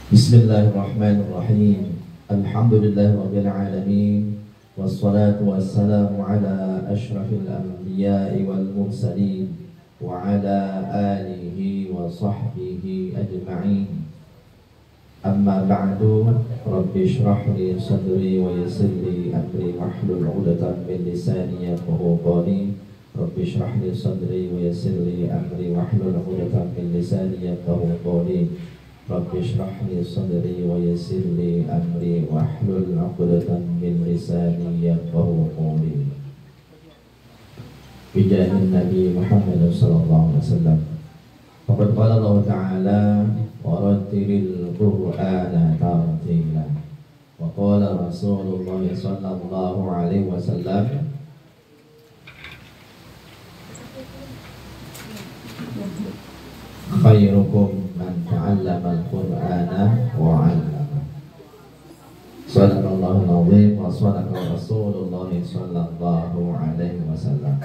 Bismillahirrahmanirrahim. Alhamdulillahirabbil alamin. Wassalatu wassalamu ala asyrafil anbiya'i wal mursalin wa ala alihi wa sahbihi ajma'in. Amma ba'du. Rabbi shrah li sadri wa yassir li amri wahlul 'uqdatam min lisani yafqahu qawli. Rabbi shrah li sadri wa yassir li amri wahlul 'uqdatam min lisani yafqahu qawli. Rabbi shrah li sadri wa yassir li amri wahlul 'uqdatam min lisani yafqahu qawli. Bijahin Nabi Muhammad sallallahu alaihi wasallam. Faqad qala Allah Ta'ala wa rattilil Qur'ana tartila. Wa qala Rasulullah sallallahu alaihi wasallam khairukum man ta'allama al-Qur'ana wa 'allama. Shadaqallahul 'azim wa shadaqa Rasulullah sallallahu alaihi wasallam.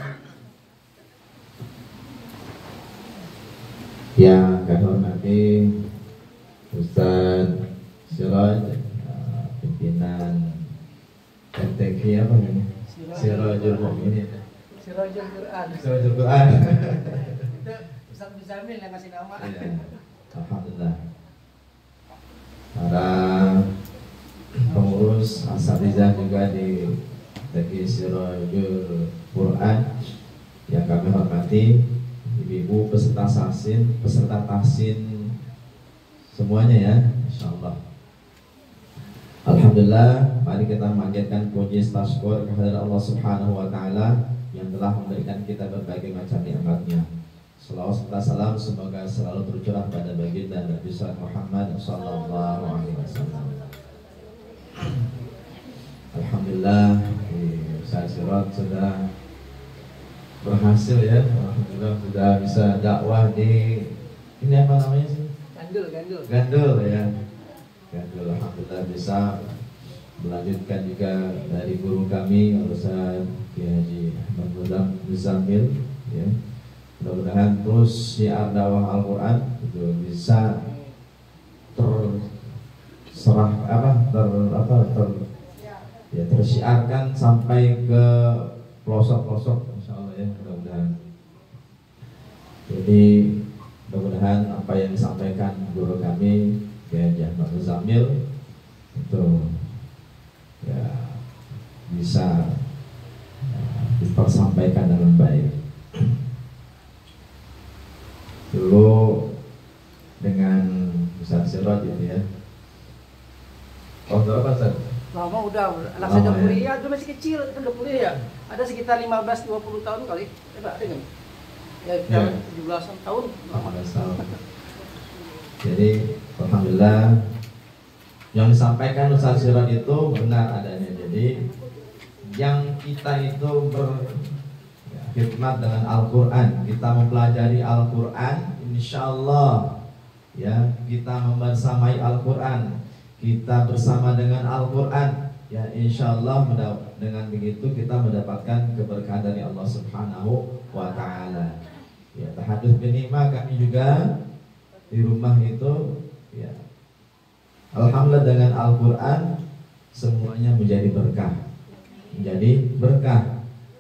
Yang kami hormati Ustaz Siraj, pimpinan MTQ apa ini? Sirajul Mu'minin. Sirajul Quran. Sirajul Quran. Ustaz Bizamil yang ngasih nama. Ya, alhamdulillah. Para pengurus asatizah juga di MTQ Sirajul Quran yang kami hormati, ibu-ibu peserta tahsin semuanya ya, insyaallah. Alhamdulillah, mari kita memanjatkan puji syukur kehadirat Allah Subhanahu wa taala yang telah memberikan kita berbagai macam nikmat-Nya. Selawat serta salam semoga selalu tercurah pada baginda Nabi Muhammad sallallahu alaihi wasallam. Alhamdulillah, Ustaz Siraj sudah berhasil ya, alhamdulillah sudah bisa dakwah di ini apa namanya sih? Gandul ya. Gandul, alhamdulillah bisa melanjutkan juga dari guru kami Ustaz Haji Ahmad Muzamil ya. Mudah-mudahan terus syiar dakwah Al-Qur'an itu bisa tersyiarkan sampai ke pelosok-pelosok insyaallah ya, mudah-mudahan. Jadi mudah-mudahan apa yang disampaikan guru kami Haji Ahmad Muzamil itu ya bisa disampaikan dengan baik. Dulu dengan Ustaz Siraj itu ya. Oh, berapa Ustaz? Lama udah, anak saya udah kuliah, dulu masih kecil, kan udah kuliah ya. Ada sekitar 15-20 tahun kali. Ada kan? Ya, 17-an tahun. 18 tahun. Jadi, alhamdulillah yang disampaikan Ustaz Siraj itu benar adanya. Jadi, yang kita itu berkhidmat dengan Al-Quran, kita mempelajari Al-Quran, insyaallah ya, kita membersamai Al-Quran, kita bersama dengan Al-Quran ya, insyaallah dengan begitu kita mendapatkan keberkahan dari Allah Subhanahu wa ta'ala ya. Tahadzuts binikmah kami juga di rumah itu ya, alhamdulillah dengan Al-Quran semuanya menjadi berkah.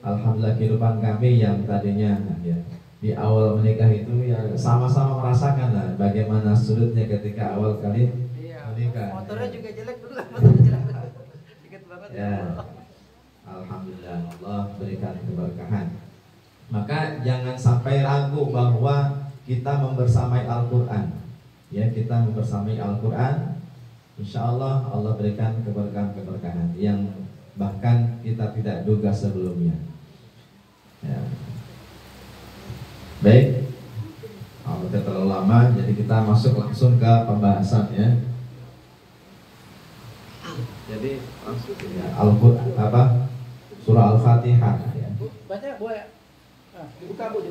Alhamdulillah kehidupan kami yang tadinya ya, di awal menikah itu ya sama-sama merasakan lah bagaimana sulitnya ketika awal kali menikah. Motornya juga jelek dulu lah, motornya jelek. Dikit banget ya. Alhamdulillah Allah berikan keberkahan. Maka jangan sampai ragu bahwa kita membersamai Al-Quran. Ya, kita membersamai Al-Quran, insyaallah Allah berikan keberkahan yang bahkan kita tidak duga sebelumnya. Ya. Baik, tidak terlalu lama, jadi kita masuk langsung ke pembahasan ya. Jadi langsung ya, Al-Quran surah Al-Fatihah ya. Baca boleh. Dibuka Bu.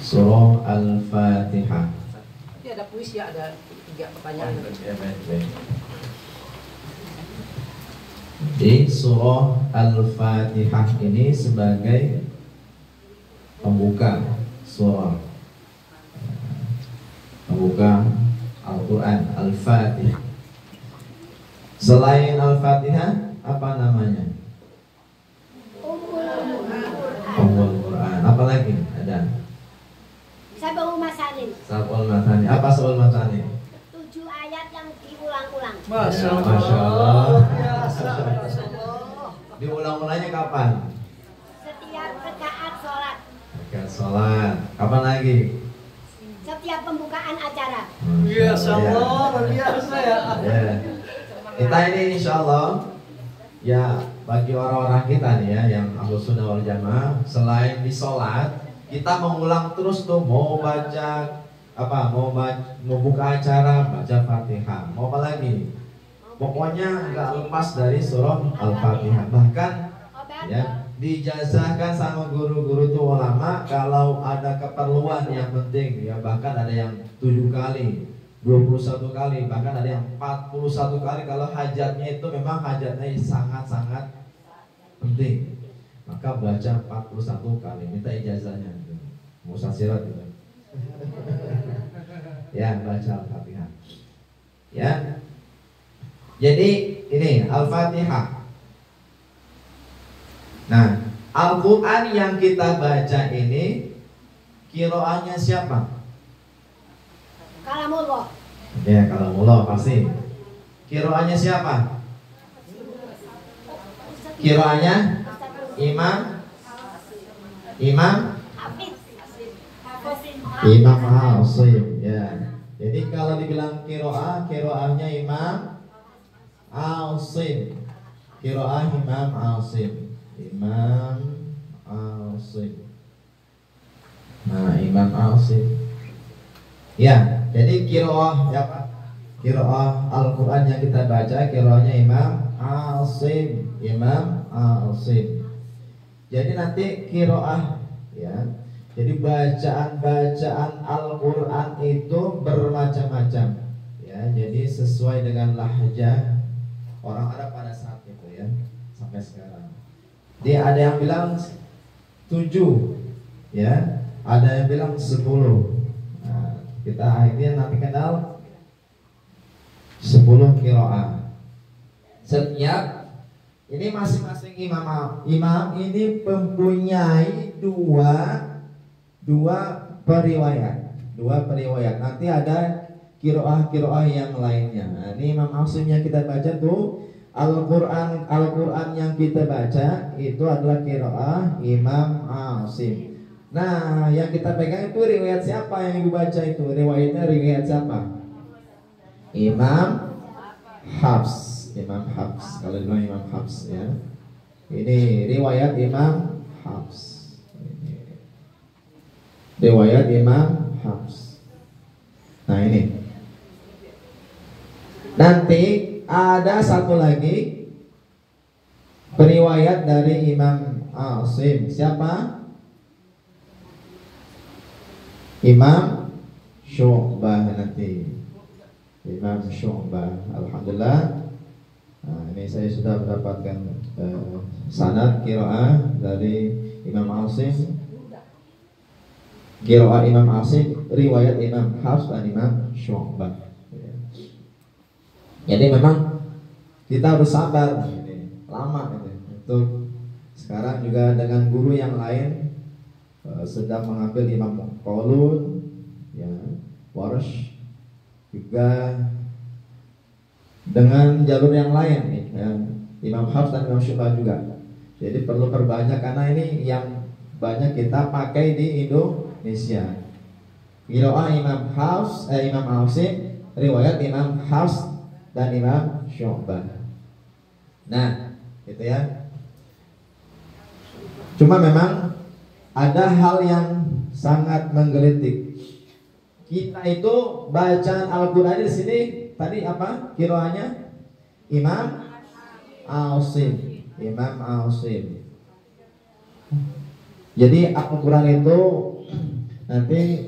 Surah Al-Fatihah. Ini ada puisi ya, ada 3 pertanyaan. Baik. Di surah Al-Fatihah ini sebagai pembuka surah, pembuka Al-Quran, Al-Fatihah. Selain Al-Fatihah, apa namanya? Ummul Quran. Apa lagi? Ada? Sab'ul Masanin. Sab'ul Masanin. Apa Sab'ul Masanin? 7 ayat yang diulang-ulang. Masya Ya, Allah. Masya Allah. Biasa, Masya Allah. Diulang-ulangnya kapan? Setiap rakaat sholat. Dekat sholat. Kapan lagi? Setiap pembukaan acara. Biasa Allah, luar biasa ya. Ya. Kita ini insya Allah, ya bagi orang-orang kita nih ya yang Ahlus Sunnah wal Jamaah, selain di sholat kita mengulang terus tuh, mau baca apa, mau buka acara baca Fatihah, mau apa lagi, pokoknya nggak lepas dari surah Al-Fatihah. Bahkan ya dijazahkan sama guru-guru tuh ulama, kalau ada keperluan yang penting ya, bahkan ada yang 7 kali, 21 kali, bahkan ada yang 41 kali kalau hajatnya itu memang hajatnya sangat-sangat penting, maka baca 41 kali, minta ijazahnya gitu. Musasirat gitu. Ya, baca Al-Fatihah. Ya. Jadi ini Al-Fatihah. Nah, Al-Quran yang kita baca ini qiraahnya siapa? Kalamullah. Ya, kalamullah pasti. Qiraahnya siapa? Qiraahnya Imam Hafiz. Imam Asim. Ya. Jadi kalau dibilang qiraahnya Imam Asim. Qiraah Imam Asim. Imam Asim. Nah, Imam Asim. Ya, jadi qiraah ya Pak. Qiraah Al-Qur'an yang kita baca qiraahnya Imam Asim. Imam Asim. Jadi nanti qiraah ya. Jadi bacaan-bacaan Al-Qur'an itu bermacam-macam. Ya, jadi sesuai dengan lahjah orang Arab pada saat itu ya, sampai sekarang. Dia ada yang bilang 7 ya, ada yang bilang 10. Nah, kita akhirnya nanti kenal 10 qiraah. Setiap ini masing-masing imam ini mempunyai dua periwayat. Nanti ada qiraah yang lainnya. Nah, ini Imam Asim yang kita baca tuh Al-Quran yang kita baca itu adalah qiraah Imam Asim. Nah, yang kita pegang itu riwayat siapa yang ibu baca itu? Riwayat siapa? Imam Hafs. Kalau dibilang Imam Hafs ya. Ini riwayat Imam Hafs. Riwayat Imam Hafs. Nah, ini. Nanti ada satu lagi periwayat dari Imam Asim. Siapa? Imam Syu'bah nanti. Imam Syu'bah. Alhamdulillah. Nah, ini saya sudah mendapatkan sanad qiraah dari Imam Asim. Qiraah Imam Asim, riwayat Imam Hafs dan Imam Syu'bah. Jadi memang kita harus sabar, lama untuk sekarang juga dengan guru yang lain sedang mengambil Imam Qalun, ya, Warsh, juga dengan jalur yang lain nih, ya, Imam Hafs dan Imam Syu'bah juga. Jadi perlu perbanyak karena ini yang banyak kita pakai di Indonesia. Qiraah Imam Hafs, Imam Asim, riwayat Imam Hafs dan Imam Syu'bah. Nah, gitu ya. Cuma memang ada hal yang sangat menggelitik. Kita itu bacaan Al-Qur'an di sini tadi apa? Qiraahnya Imam Asim. Imam Asim. Jadi Al-Qur'an itu nanti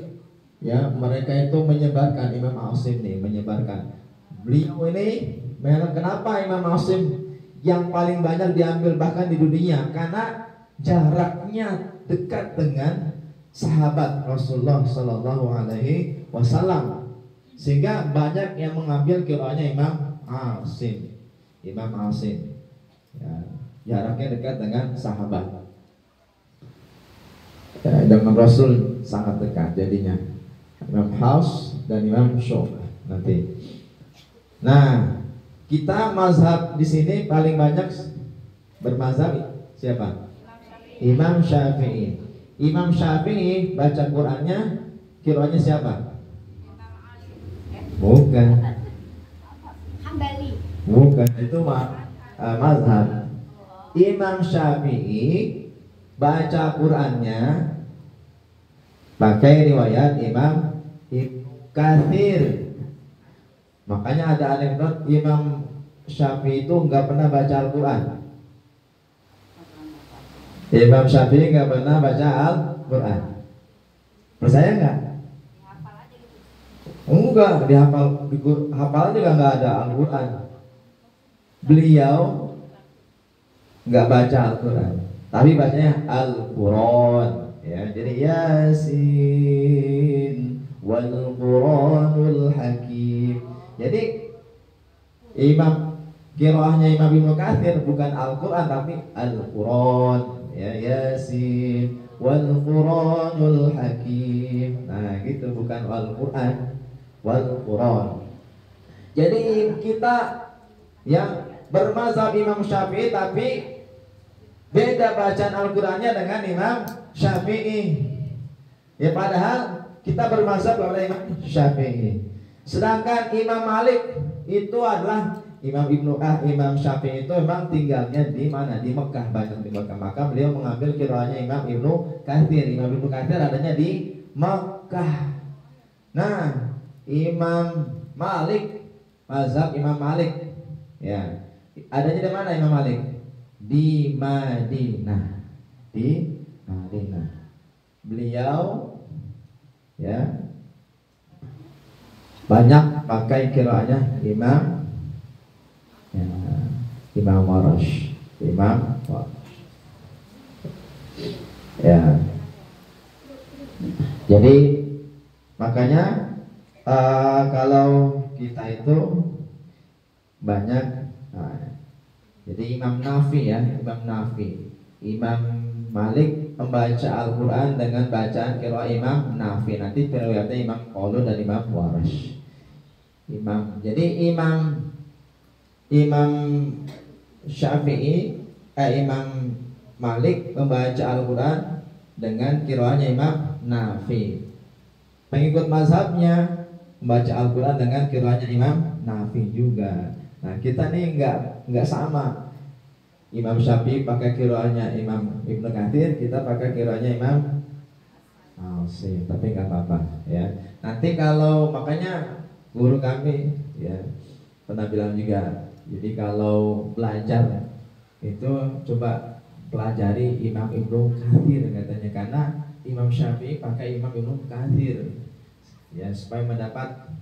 ya mereka itu menyebarkan, Imam Asim nih menyebarkan. Beliau ini kenapa Imam Asim yang paling banyak diambil bahkan di dunia? Karena jaraknya dekat dengan sahabat Rasulullah Sallallahu Alaihi Wasallam, sehingga banyak yang mengambil qiraatnya Imam Asim. Imam Asim, ya, jaraknya dekat dengan sahabat. Ya, dengan Rasul sangat dekat jadinya. Imam Hafs dan Imam Syu'bah nanti. Nah, kita mazhab di sini paling banyak bermazhab siapa? Imam Syafi'i. Imam Syafi'i baca Qur'annya qiraatnya siapa? Bukan. Hambali. Bukan, itu mazhab. Imam Syafi'i baca Qur'annya pakai riwayat Imam Ibnu Katsir. Makanya ada anekdot Imam Syafi'i itu nggak pernah baca Al-Quran. Imam Syafi'i nggak pernah baca Al-Quran. Percaya nggak? Enggak, dihafal, hafalan juga nggak ada Al-Quran. Beliau nggak baca Al-Quran, tapi bacanya Al-Quran, ya. Jadi Yasin wal Quranul Hakim. Jadi qiraahnya Imam Ibnu Katsir bukan Al-Quran tapi Al-Quran, ya. Yasin wal Quranul Hakim. Nah, gitu, bukan Al-Quran, wal Quran. Jadi kita yang bermazhab Imam Syafi'i tapi beda bacaan Al-Qurannya dengan Imam Syafi'i. Ya, padahal kita bermazhab kepada Imam Syafi'i. Sedangkan Imam Malik itu adalah Imam Syafi'i itu memang tinggalnya di mana? Di Mekah, banyak di Mekah. Maka beliau mengambil qiraatnya Imam Ibnu Katsir. Imam Ibnu Katsir adanya di Mekah. Nah, Imam Malik, mazhab Imam Malik, ya, adanya di mana Imam Malik? Di Madinah. Di Madinah. Beliau, ya, banyak pakai qiraatnya Imam, ya, Imam Warash. Imam Warash, ya. Jadi makanya kalau kita itu banyak, jadi Imam Nafi, ya, Imam Malik membaca Al-Quran dengan bacaan qiraat Imam Nafi. Nanti periwayatnya Imam Qalun dan Imam Warash. Jadi Imam Syafi'i, Imam Malik membaca Al-Quran dengan qiraatnya Imam Nafi. Pengikut mazhabnya membaca Al-Quran dengan qiraatnya Imam Nafi juga. Nah, kita nih nggak sama. Imam Syafi'i pakai qiraatnya Imam Ibnu Katsir, kita pakai qiraatnya Imam Asim. Tapi nggak apa-apa, ya. Nanti kalau, makanya guru kami, ya, pernah bilang juga, jadi kalau belajar itu coba pelajari Imam Ibnu Katsir katanya, karena Imam Syafi'i pakai Imam Ibnu Katsir, ya, supaya mendapat,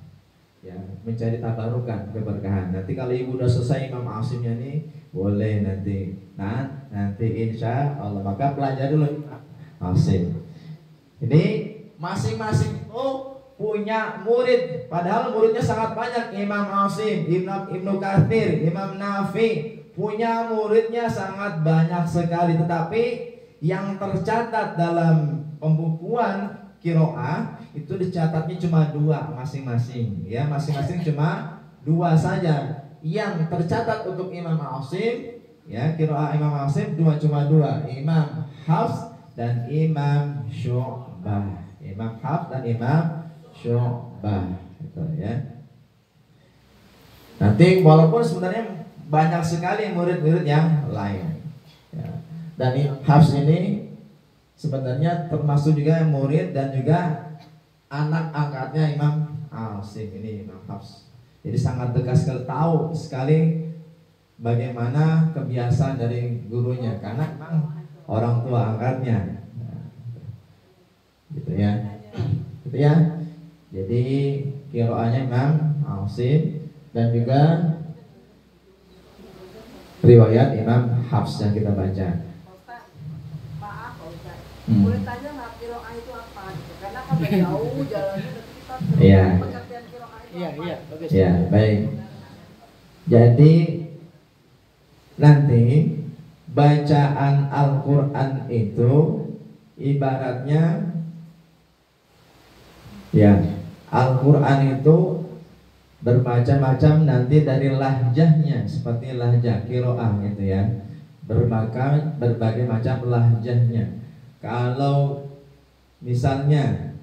ya, mencari tabarukan, keberkahan. Nanti kalau ibu udah selesai Imam Asimnya nih, boleh nanti insya Allah maka pelajari dulu Asim. Ini masing-masing itu punya murid, padahal muridnya sangat banyak. Imam Asim, Ibnu Katsir, Imam Nafi punya muridnya sangat banyak sekali, tetapi yang tercatat dalam pembukuan qiraah itu dicatatnya cuma 2 masing-masing, ya, masing-masing cuma 2 saja. Yang tercatat untuk Imam Asim, ya, qiraah Imam Asim cuma 2, Imam Hafs dan Imam Syu'bah. Imam Hafs dan Imam Syu'bah, gitu, ya. Nanti walaupun sebenarnya banyak sekali murid-murid yang lain, ya. Dan Hafs ini sebenarnya termasuk juga murid dan juga anak angkatnya Imam Asim ini, Imam Hafs. Jadi sangat dekat sekali, tahu sekali bagaimana kebiasaan dari gurunya, karena memang orang tua angkatnya, gitu, ya, gitu, ya. Jadi qiraatnya Imam Asim dan juga riwayat Imam Hafs yang kita baca. kiroah, Pak Ustaz. Hmm. Boleh tanya nggak kiroah itu apa? Gitu. Karena kan jauh jalannya, tapi kita Iya. pengertian kiroah itu Iya, apa? iya, bagus. Ya, baik. Jadi nanti bacaan Al-Quran itu ibaratnya, ya, Al-Quran itu bermacam-macam nanti dari lahjahnya, seperti lahjah kiroah gitu ya, berbagai macam lahjahnya. Kalau misalnya,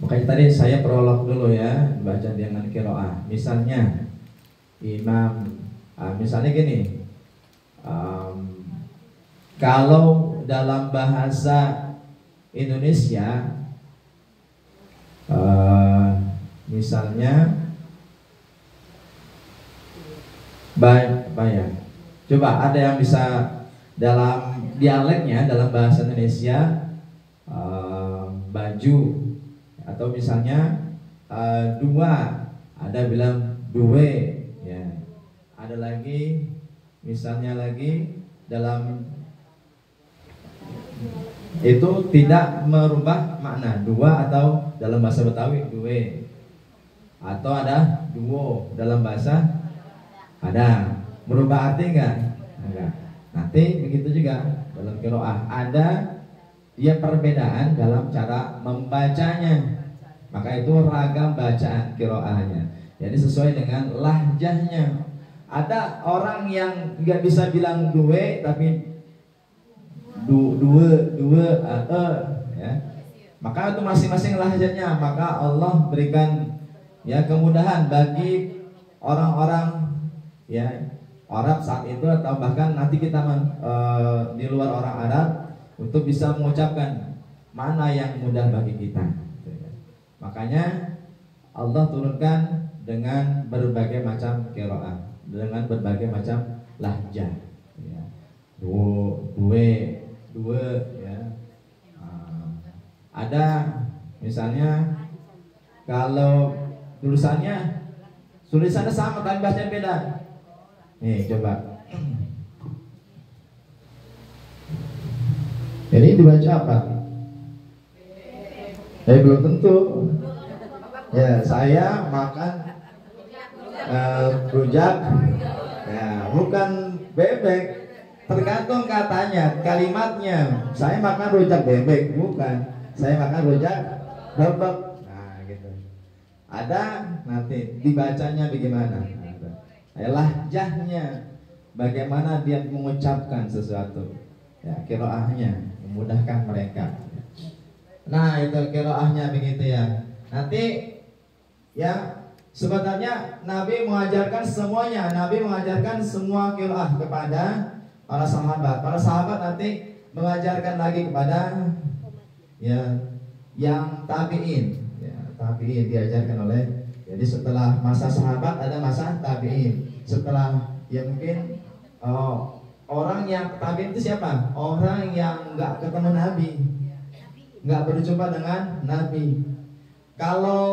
makanya tadi saya prolog dulu ya, baca dengan kiroah. Misalnya imam, misalnya gini, kalau dalam bahasa Indonesia, misalnya apa ya? Coba ada yang bisa dalam dialeknya, dalam bahasa Indonesia, baju, atau misalnya dua, ada bilang due, ya. Ada lagi, misalnya lagi dalam itu tidak merubah makna dua, atau dalam bahasa Betawi due, atau ada duo dalam bahasa, ada merubah arti enggak? Enggak. Nanti begitu juga dalam qiraah ada ya perbedaan dalam cara membacanya. Maka itu ragam bacaan qiraahnya. Jadi sesuai dengan lahjahnya. Ada orang yang nggak bisa bilang due tapi dua ya. Maka itu masing-masing lahjahnya. Maka Allah berikan ya kemudahan bagi orang-orang ya Arab saat itu, atau bahkan nanti kita di luar orang Arab, untuk bisa mengucapkan mana yang mudah bagi kita. Makanya Allah turunkan dengan berbagai macam qiraah, dengan berbagai macam lahjah ya. Dua ya. Ada misalnya kalau tulisannya sama tapi bahasanya beda. Nih coba. Ini dibaca apa? Belum tentu. Ya, saya makan rujak. Ya, bukan bebek. Tergantung katanya, kalimatnya. Saya makan rujak bebek, bukan. Saya makan rujak bebek. Nah, gitu. Ada nanti dibacanya bagaimana? Lahjahnya, bagaimana dia mengucapkan sesuatu ya, qiraahnya memudahkan mereka. Nah itu qiraahnya begitu ya. Nanti ya sebenarnya Nabi mengajarkan semuanya. Nabi mengajarkan semua qiraah kepada para sahabat. Para sahabat nanti mengajarkan lagi kepada ya yang tabi'in ya, tabi'in diajarkan oleh. Jadi setelah masa sahabat ada masa tabi'in. Setelah ya mungkin orang yang tabi'in itu siapa? Orang yang nggak ketemu Nabi, nggak berjumpa dengan Nabi. Kalau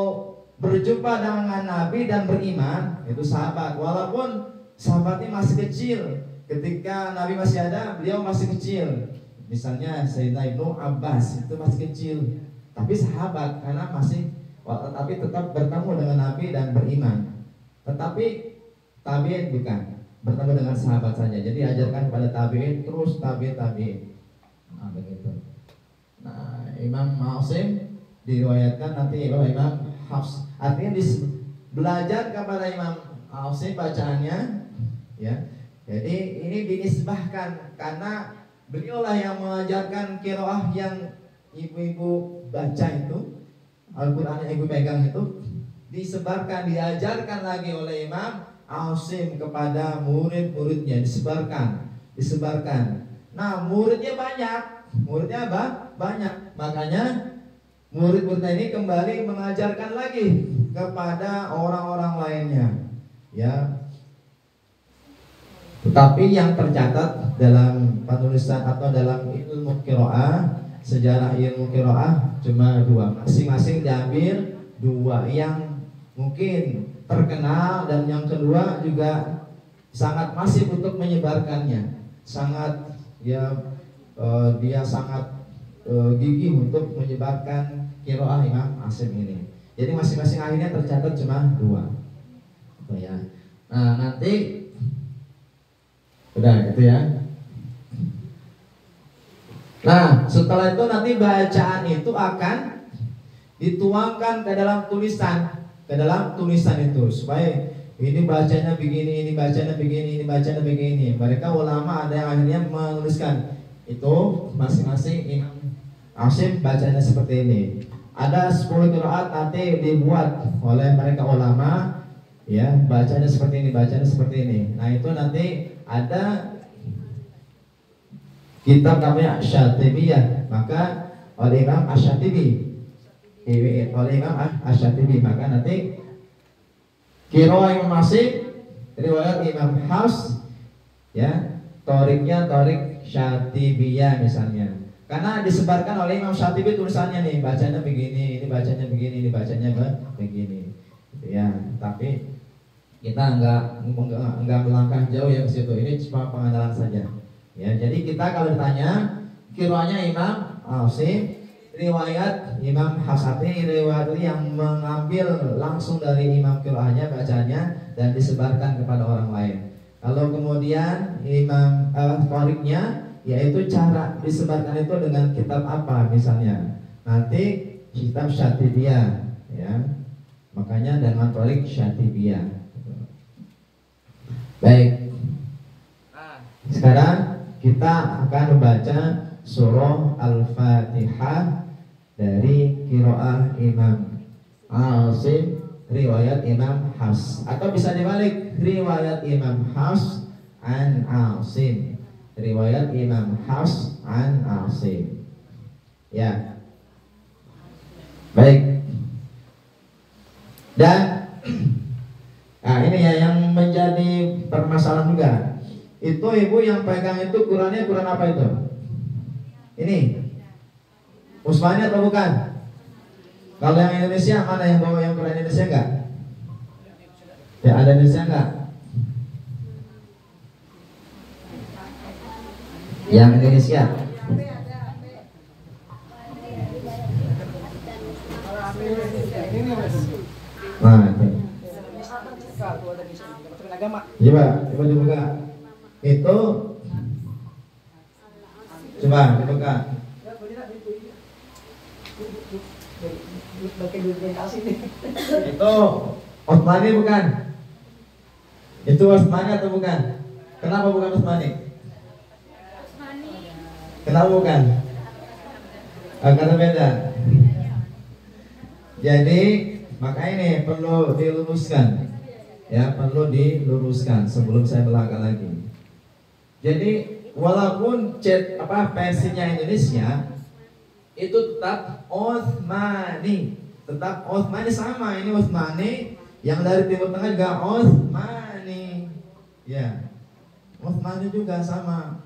berjumpa dengan Nabi dan beriman, itu sahabat. Walaupun sahabatnya masih kecil, ketika Nabi masih ada, beliau masih kecil. Misalnya Sayyidina Ibnu Abbas itu masih kecil, tapi sahabat karena masih, tapi tetap bertemu dengan Nabi dan beriman. Tetapi tabi'in bukan, bertemu dengan sahabat saja. Jadi ajarkan kepada tabi'in, terus tabi'in. Nah begitu. Nah Imam Asim diriwayatkan nanti oleh Imam Hafs. Artinya belajar kepada Imam Asim bacaannya ya. Jadi ini dinisbahkan karena beliaulah yang mengajarkan qiraah yang ibu-ibu baca itu, Al-Quran yang ibu pegang itu disebarkan, diajarkan lagi oleh Imam Asim kepada murid-muridnya, disebarkan. Nah muridnya banyak, muridnya banyak. Makanya murid-muridnya ini kembali mengajarkan lagi kepada orang-orang lainnya ya. Tetapi yang tercatat dalam penulisan atau dalam ilmu qiraah, sejarah ilmu qiraah cuma dua, masing-masing diambil dua yang mungkin terkenal, dan yang kedua juga sangat masif untuk menyebarkannya, sangat ya dia sangat gigih untuk menyebarkan qiraah Imam Asim ini. Jadi masing-masing akhirnya tercatat cuma 2. Oh ya. Nah, nanti udah itu ya. Nah, setelah itu nanti bacaan itu akan dituangkan ke dalam tulisan itu supaya ini bacanya begini, ini bacanya begini, ini bacanya begini. Mereka ulama ada yang akhirnya menuliskan itu masing-masing Imam Asim bacanya seperti ini. Ada 10 qiraat nanti dibuat oleh mereka ulama, ya, bacanya seperti ini, bacanya seperti ini. Nah, itu nanti ada kitab namanya Asy-Syatibiyah, maka oleh Imam Asy-Syatibi, maka nanti qiraah Imam Asim, riwayat Imam Hafs, ya, toriknya torik Syatibiyah misalnya. Karena disebarkan oleh Imam Syatibi tulisannya nih, bacanya begini, ini bacanya begini, ini bacanya begini. Ya, tapi kita enggak melangkah jauh ya ke situ. Ini cuma pengenalan saja. Ya, jadi kita kalau ditanya qiraahnya Imam Asim, riwayat Imam Hafsati, riwayat yang mengambil langsung dari imam qiraahnya, bacanya dan disebarkan kepada orang lain. Kalau kemudian Imam toriknya, yaitu cara disebarkan itu dengan kitab apa misalnya, nanti kitab Syatibiyah, ya, makanya dengan torik Syatibiyah. Baik, sekarang kita akan membaca surah Al-Fatihah dari qiraah Imam Asim, riwayat Imam Hafs, atau bisa dibalik, riwayat Imam Hafs an Asim, riwayat Imam Hafs an Asim. Ya. Baik. Dan nah, ini ya yang menjadi permasalahan juga. Itu ibu yang pegang itu Qurannya, Quran apa itu? Ini Usmani atau bukan? Kalau yang Indonesia mana yang bawa yang Quran Indonesia enggak? Ya, ada Indonesia enggak? Yang Indonesia. Nah, itu. Coba dibuka. Itu coba dibuka. Itu Utsmani bukan? Itu Utsmani atau bukan? Kenapa bukan Utsmani? Kenapa bukan? Karena beda. Jadi maka ini perlu diluruskan, ya, perlu diluruskan sebelum saya melangkah lagi. Jadi walaupun versinya Indonesia itu tetap Utsmani, sama. Ini Utsmani, yang dari Timur Tengah juga Utsmani, ya, Utsmani juga sama.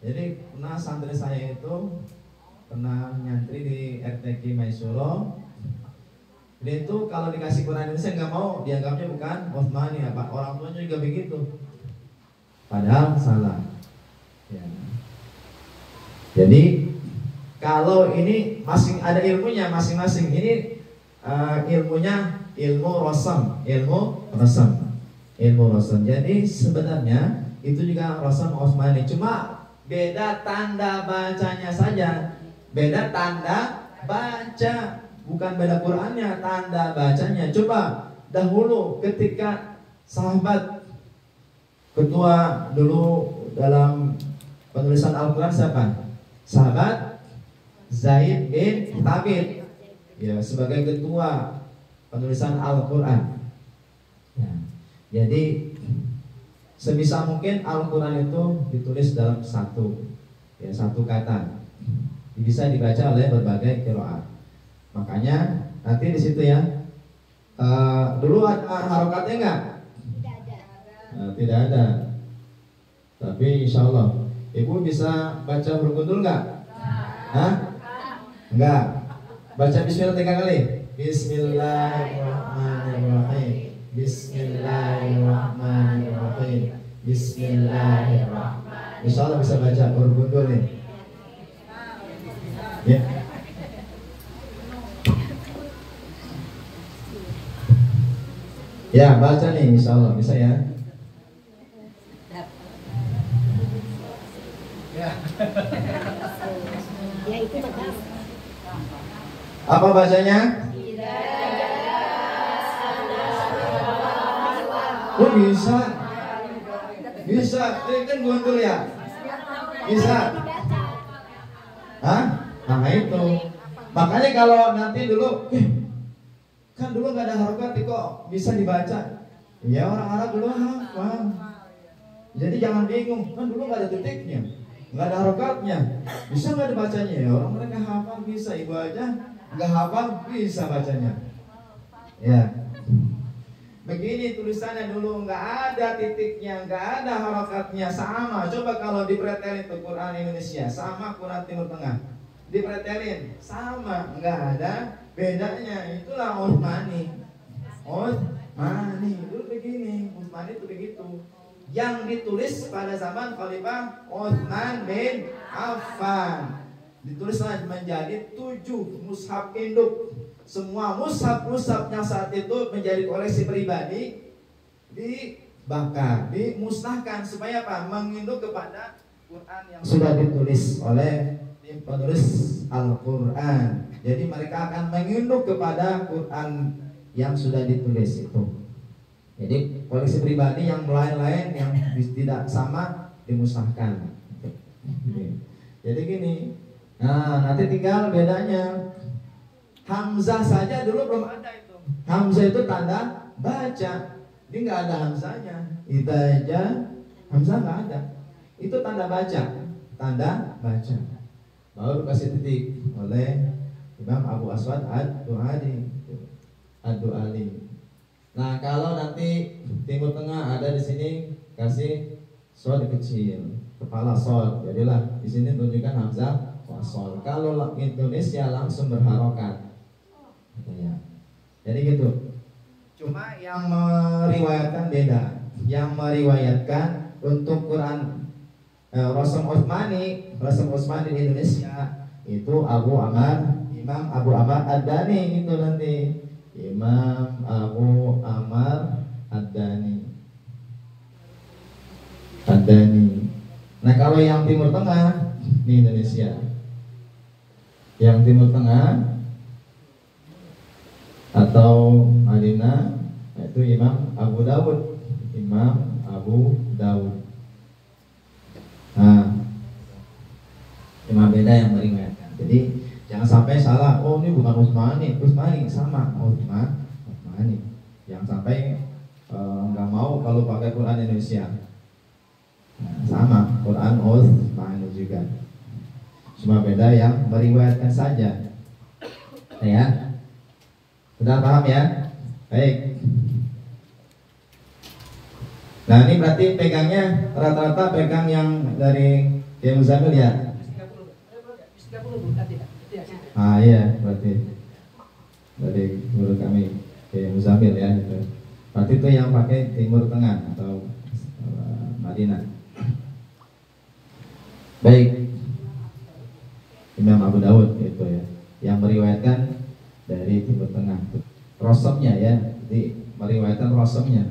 Jadi pernah santri saya itu pernah nyantri di RTQ Maisuro. Dia itu kalau dikasih Quran Indonesia nggak mau, dianggapnya bukan Utsmani, apa orang tuanya juga begitu. Padahal salah. Ya. Jadi kalau ini masing ada ilmunya masing-masing. Ini ilmunya ilmu rosam. Jadi sebenarnya itu juga rosam Utsmani, cuma beda tanda bacanya saja. Beda tanda baca, bukan beda Qur'annya, tanda bacanya. Coba dahulu ketika sahabat ketua dulu dalam penulisan Al-Quran siapa? Sahabat Zaid bin Thabit, ya, sebagai ketua penulisan Al-Quran. Ya. Jadi sebisa mungkin Al-Quran itu ditulis dalam satu kata, bisa dibaca oleh berbagai qiraat. Makanya nanti di situ ya, dulu ada harokatnya enggak? Tidak ada. Tapi insya Allah ibu bisa baca bergundul enggak? Hah? Enggak. Baca Bismillah 3 kali. Bismillahirrahmanirrahim. Bismillahirrahmanirrahim. Bismillahirrahmanirrahim. Insya Allah bisa baca bergundul nih. Ya. Ya, baca nih insya Allah bisa ya. Ya itu bekas. Apa bacanya? Oh bisa. Bisa, ini kan guntul ya. Bisa. Hah? Nah itu. Makanya kalau nanti dulu, kan dulu nggak ada harokat kok bisa dibaca. Ya orang Arab dulu hafal. Jadi jangan bingung, kan dulu nggak ada titiknya, nggak ada harokatnya, bisa nggak dibacanya? Ya orang mereka hafal bisa, ibu aja nggak hafal bisa bacanya. Ya. Begini tulisannya dulu nggak ada titiknya, nggak ada harokatnya, sama. Coba kalau dipretelin tuh Quran Indonesia sama Quran Timur Tengah, dipretelin sama, nggak ada bedanya. Itulah Utsmani. Utsmani itu begini, Utsmani itu begitu. Yang ditulis pada zaman Khalifah Utsman bin Affan, ditulislah menjadi 7 mushaf induk. Semua mushaf-mushafnya saat itu menjadi koleksi pribadi, dibakar, dimusnahkan supaya apa? Menginduk kepada Quran yang sudah ditulis oleh penulis Al-Quran. Jadi mereka akan menginduk kepada Quran yang sudah ditulis itu. Jadi koleksi pribadi yang lain-lain yang tidak sama dimusnahkan. Jadi gini. Nah, nanti tinggal bedanya. Hamzah saja dulu belum ada itu. Hamzah itu tanda baca. Ini nggak ada hamzahnya. Idaja hamzah nggak ada. Itu tanda baca. Tanda baca. Baru kasih titik oleh Imam Abu Aswad Ad-Du'ali. Ad-Du'ali. Nah, kalau nanti Timur Tengah ada di sini kasih shod kecil, kepala shod. Jadilah di sini tunjukkan hamzah wasol. Kalau Indonesia langsung berharokat. Ya. Jadi gitu. Cuma yang meriwayatkan beda. Yang meriwayatkan untuk Quran Rasul Utsmani di Indonesia itu Imam Abu Amr Ad-Dani itu nanti. Imam Abu Amr Ad-Dani. Nah kalau yang Timur Tengah di Indonesia, yang Timur Tengah atau Madinah itu Imam Abu Dawud. Nah, cuma beda yang meriwayatkan. Jadi jangan sampai salah. Oh ini bukan Utsmani sama Utsmani. Jangan sampai nggak mau kalau pakai Quran Indonesia. Nah, sama Quran Utsmani juga. Cuma beda yang meriwayatkan saja. Ya. Sudah paham ya? Baik. Nah ini berarti pegangnya rata-rata pegang yang dari Kiai Muzamil ya? 30 nanti. Iya berarti dari guru kami Kiai Muzamil ya gitu. Berarti itu yang pakai Timur Tengah atau Madinah. Baik. Imam Abu Dawud itu ya, yang meriwayatkan dari Timur Tengah. Rosomnya ya, jadi meriwayatkan rosomnya.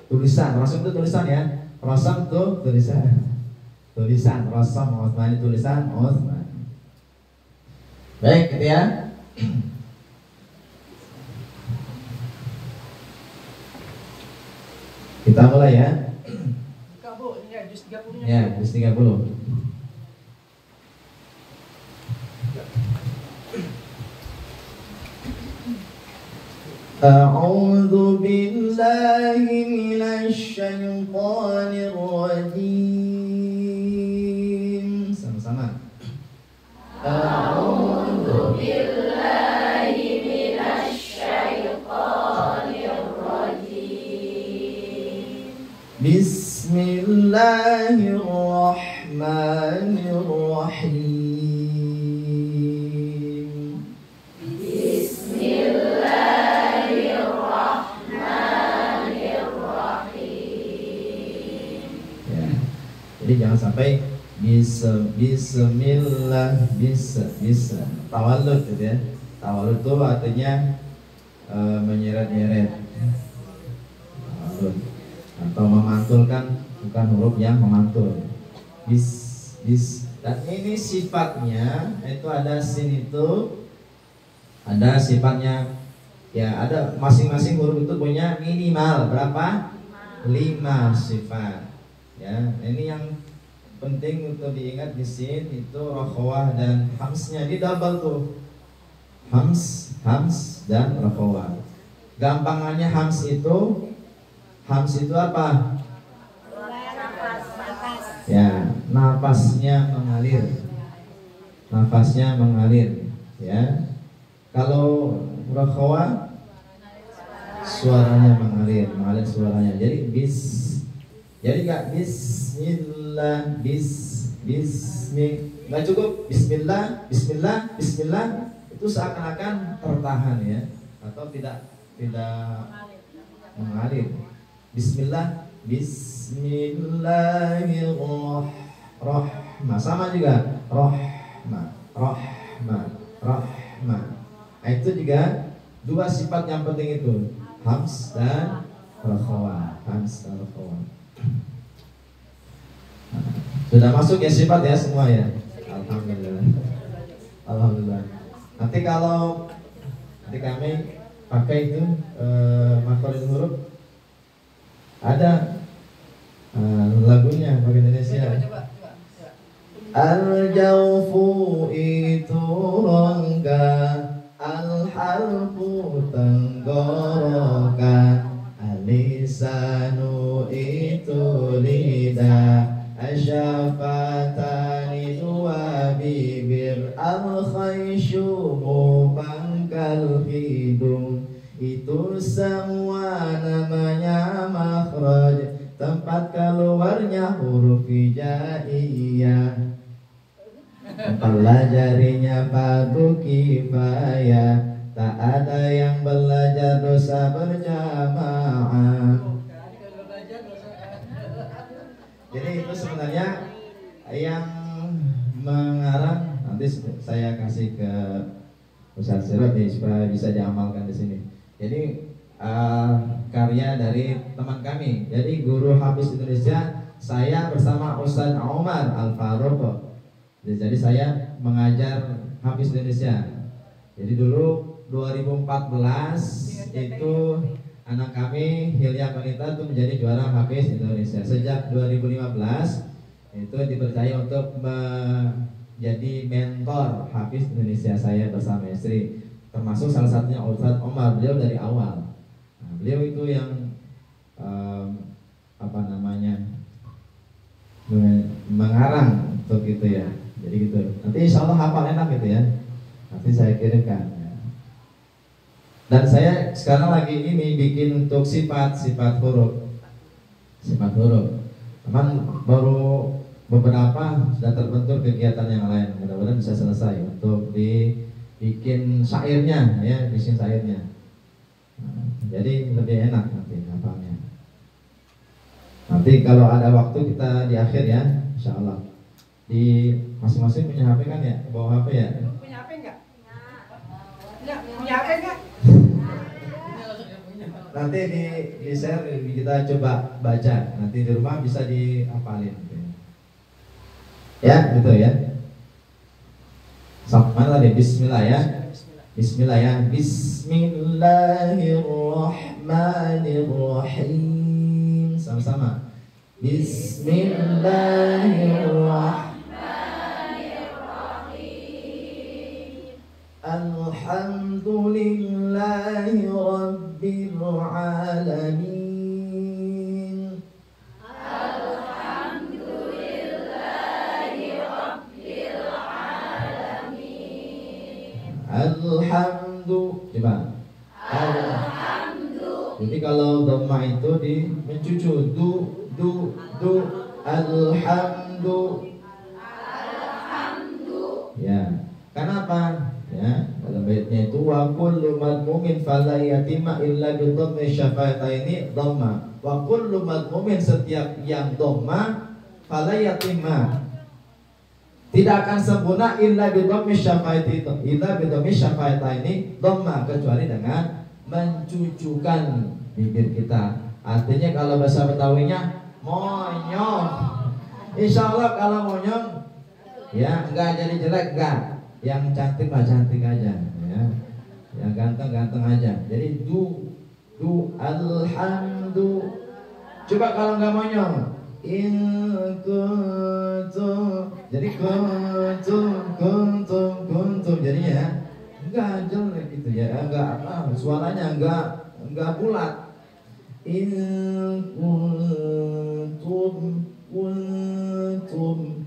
Tulisan, rosom itu tulisan ya. Rosom itu tulisan. Rosom Utsmani tulisan Utsmani. Baik, gitu ya. Kita mulai ya. Juz 30-nya. Ya, juz 30. A'udzu billahi minasy syaithanir rajim. Sama-sama. A'udzu billahi minasy syaithanir rajim. Bismillahirrahmanirrahim. Jadi jangan sampai Bismillah, bisa. Tawalud gitu ya. Tawalud itu artinya menyeret-nyeret. Tawalud. Atau memantulkan, bukan huruf yang memantul. Bis. Dan ini sifatnya itu ada sin itu ada sifatnya ya, ada masing-masing huruf itu punya minimal berapa? 5 sifat. Ya, ini yang penting untuk diingat di sin itu rokhawah dan hamsnya di double tuh. Hams dan rokhawah. Gampangannya hams itu apa? Ya, nafasnya mengalir, ya. Kalau rokhawah suaranya mengalir suaranya. Jadi enggak bismillah, nggak cukup bismillah itu seakan-akan tertahan ya, atau tidak mengalir. Bismillahirrahmanirrahim sama juga rahmah. Nah, itu juga dua sifat yang penting itu, hams dan rokhawah. Sudah masuk ya sifat ya semua ya. Alhamdulillah. Nanti kalau kami pakai itu makhraj huruf ada lagunya pakai Indonesia. Al-jawfu itu rongga, al-harfu tenggorokan, al-lisanu itu lidah, asyafatani dua bibir, al-khaysyumu pangkal hidung. Itu semua namanya makhraj, tempat keluarnya huruf hijaiyah. Pelajarinya fardu kifayah, tak ada yang belajar dosa berjamaah. Jadi itu sebenarnya yang mengarang, nanti saya kasih ke Ustaz Sirot supaya bisa diamalkan di sini. Jadi karya dari teman kami. Jadi guru Hafiz Indonesia, saya bersama Ustaz Omar Al-Faruq. Jadi saya mengajar Hafiz Indonesia. Jadi dulu 2014 itu anak kami Hilya Panita itu menjadi juara Hafiz Indonesia. Sejak 2015 itu dipercaya untuk menjadi mentor Hafiz Indonesia saya bersama istri. Termasuk salah satunya Ustaz Omar, beliau dari awal. Nah, beliau itu yang mengarang untuk itu ya. Jadi gitu. Nanti insya Allah hafal enak gitu ya. Nanti saya kirimkan. Dan saya sekarang lagi ini bikin untuk sifat huruf. Teman baru beberapa sudah terbentuk kegiatan yang lain. Mudah-mudahan bisa selesai untuk bikin syairnya ya, jadi lebih enak nanti hafalnya. Nanti kalau ada waktu kita di akhir ya, insya Allah. Di masing-masing punya HP kan ya? Bawa HP ya? Punya HP enggak? Punya HP enggak? Nanti di share kita coba baca. Nanti di rumah bisa dihafalin. Ya, gitu ya. Sama tadi bismillah ya. Bismillahirrahmanirrahim. Sama-sama. Bismillahirrahmanirrahim. Alhamdulillahi rabbil alamin. Coba. Jadi kalau dhamma itu mencucu du alhamdu. Ya. Kenapa? Ya, dalam baitnya itu wa kullu madmumin fala yatima illa bi dhammi syafataini dhamma. Wa kullu madmumin, setiap yang dhamma fala yatima, tidak akan sempurna illa bidhammi syafaati itu. Illa bidhammi syafaata ini dhamma, kecuali dengan mencucukkan bibir kita. Artinya kalau bahasa Betawinya monyong. Insya Allah kalau monyong ya enggak jadi jelek, enggak. Yang cantik mah cantik aja ya. Yang ganteng-ganteng aja. Jadi du alhamdu. Coba kalau enggak monyong in kuntum. Jadi kuntum jadinya enggak jelek gitu ya. Enggak apa, suaranya enggak bulat. In kuntum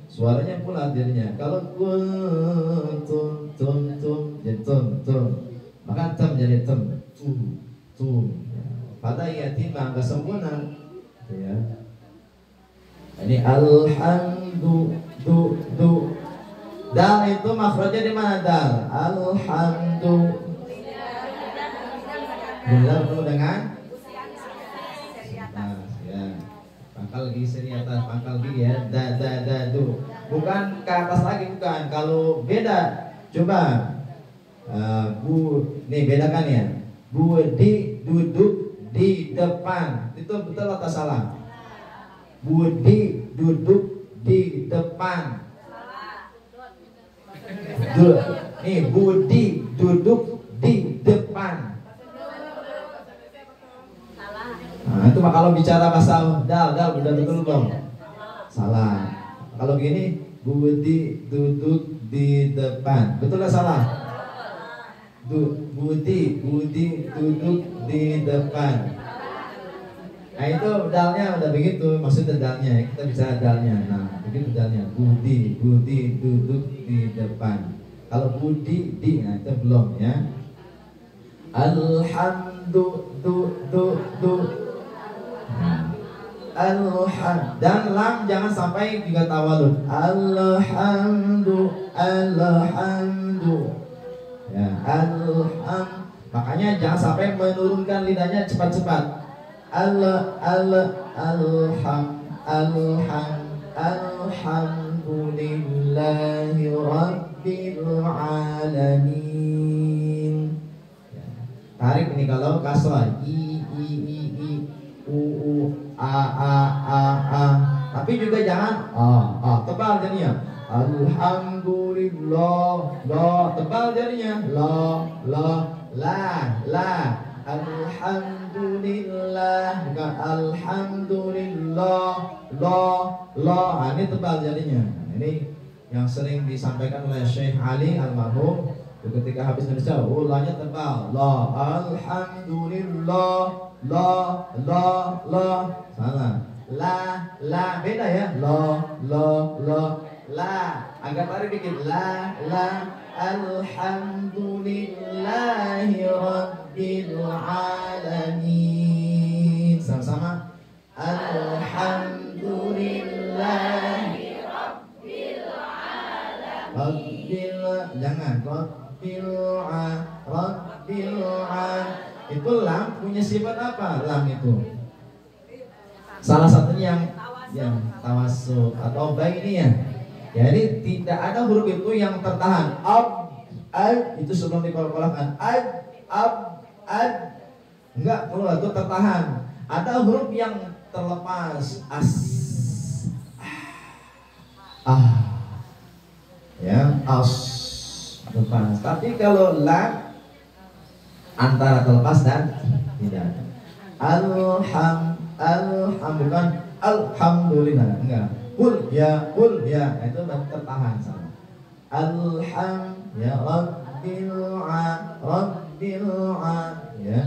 suaranya bulat jadinya. Kalau kuntum jadi tum. Maka tem jadi tum. Pada yatimah enggak sempurna ya. Ini alhamdu du. Dal itu makhrajnya di mana dal? Alhamdu. Bila bertemu dengan ya. Pangkal gi seri atas, pangkal gi ya. Du. Bukan ke atas lagi, bukan. Kalau beda, coba nih bedakan ya. Budi duduk di depan. Itu betul atau salah? Budi duduk di depan. Nih Budi duduk di depan. Nah, itu mah kalau bicara bahasa dal udah betul belum? Salah. Kalau begini Budi duduk di depan. Betul atau salah? Budi duduk di depan. Nah itu dalnya udah begitu, maksudnya dalnya kita bicara dalnya. Nah begitu dalnya Budi duduk di depan. Kalau Budi di, nah itu belum ya. Alhamdu dan lam jangan sampai juga tawalud. Alhamdu ya, makanya jangan sampai menurunkan lidahnya cepat-cepat. Alhamdulillahi rabbil alamin. Tarik ini kalau kasrah i u a. Tapi juga jangan tebal jadinya. Alhamdulillah, tebal jadinya. La. Alhamdulillah, bukan alhamdulillah. Nah, ini tebal jadinya. Ini yang sering disampaikan oleh Syekh Ali almarhum ketika habis Indonesia, ulangnya tebal. Alhamdulillah, salah. La beda ya. La agak tarik dikit. La alhamdulillahi rabbil alamin. Sama-sama. Alhamdulillahi rabbil alamin. Jangan rabbil itu lam punya sifat apa? Lam itu salah satunya yang tawassul atau bainiyah. Jadi tidak ada huruf itu yang tertahan. Itu sebelum dikolak-kolakkan. Enggak, kalau itu tertahan. Ada huruf yang terlepas. Lepas. Tapi kalau lam antara terlepas dan tidak. Bukan alhamdulillah, enggak. Qul ya, itu tertahan sama. Ya rabbil ya.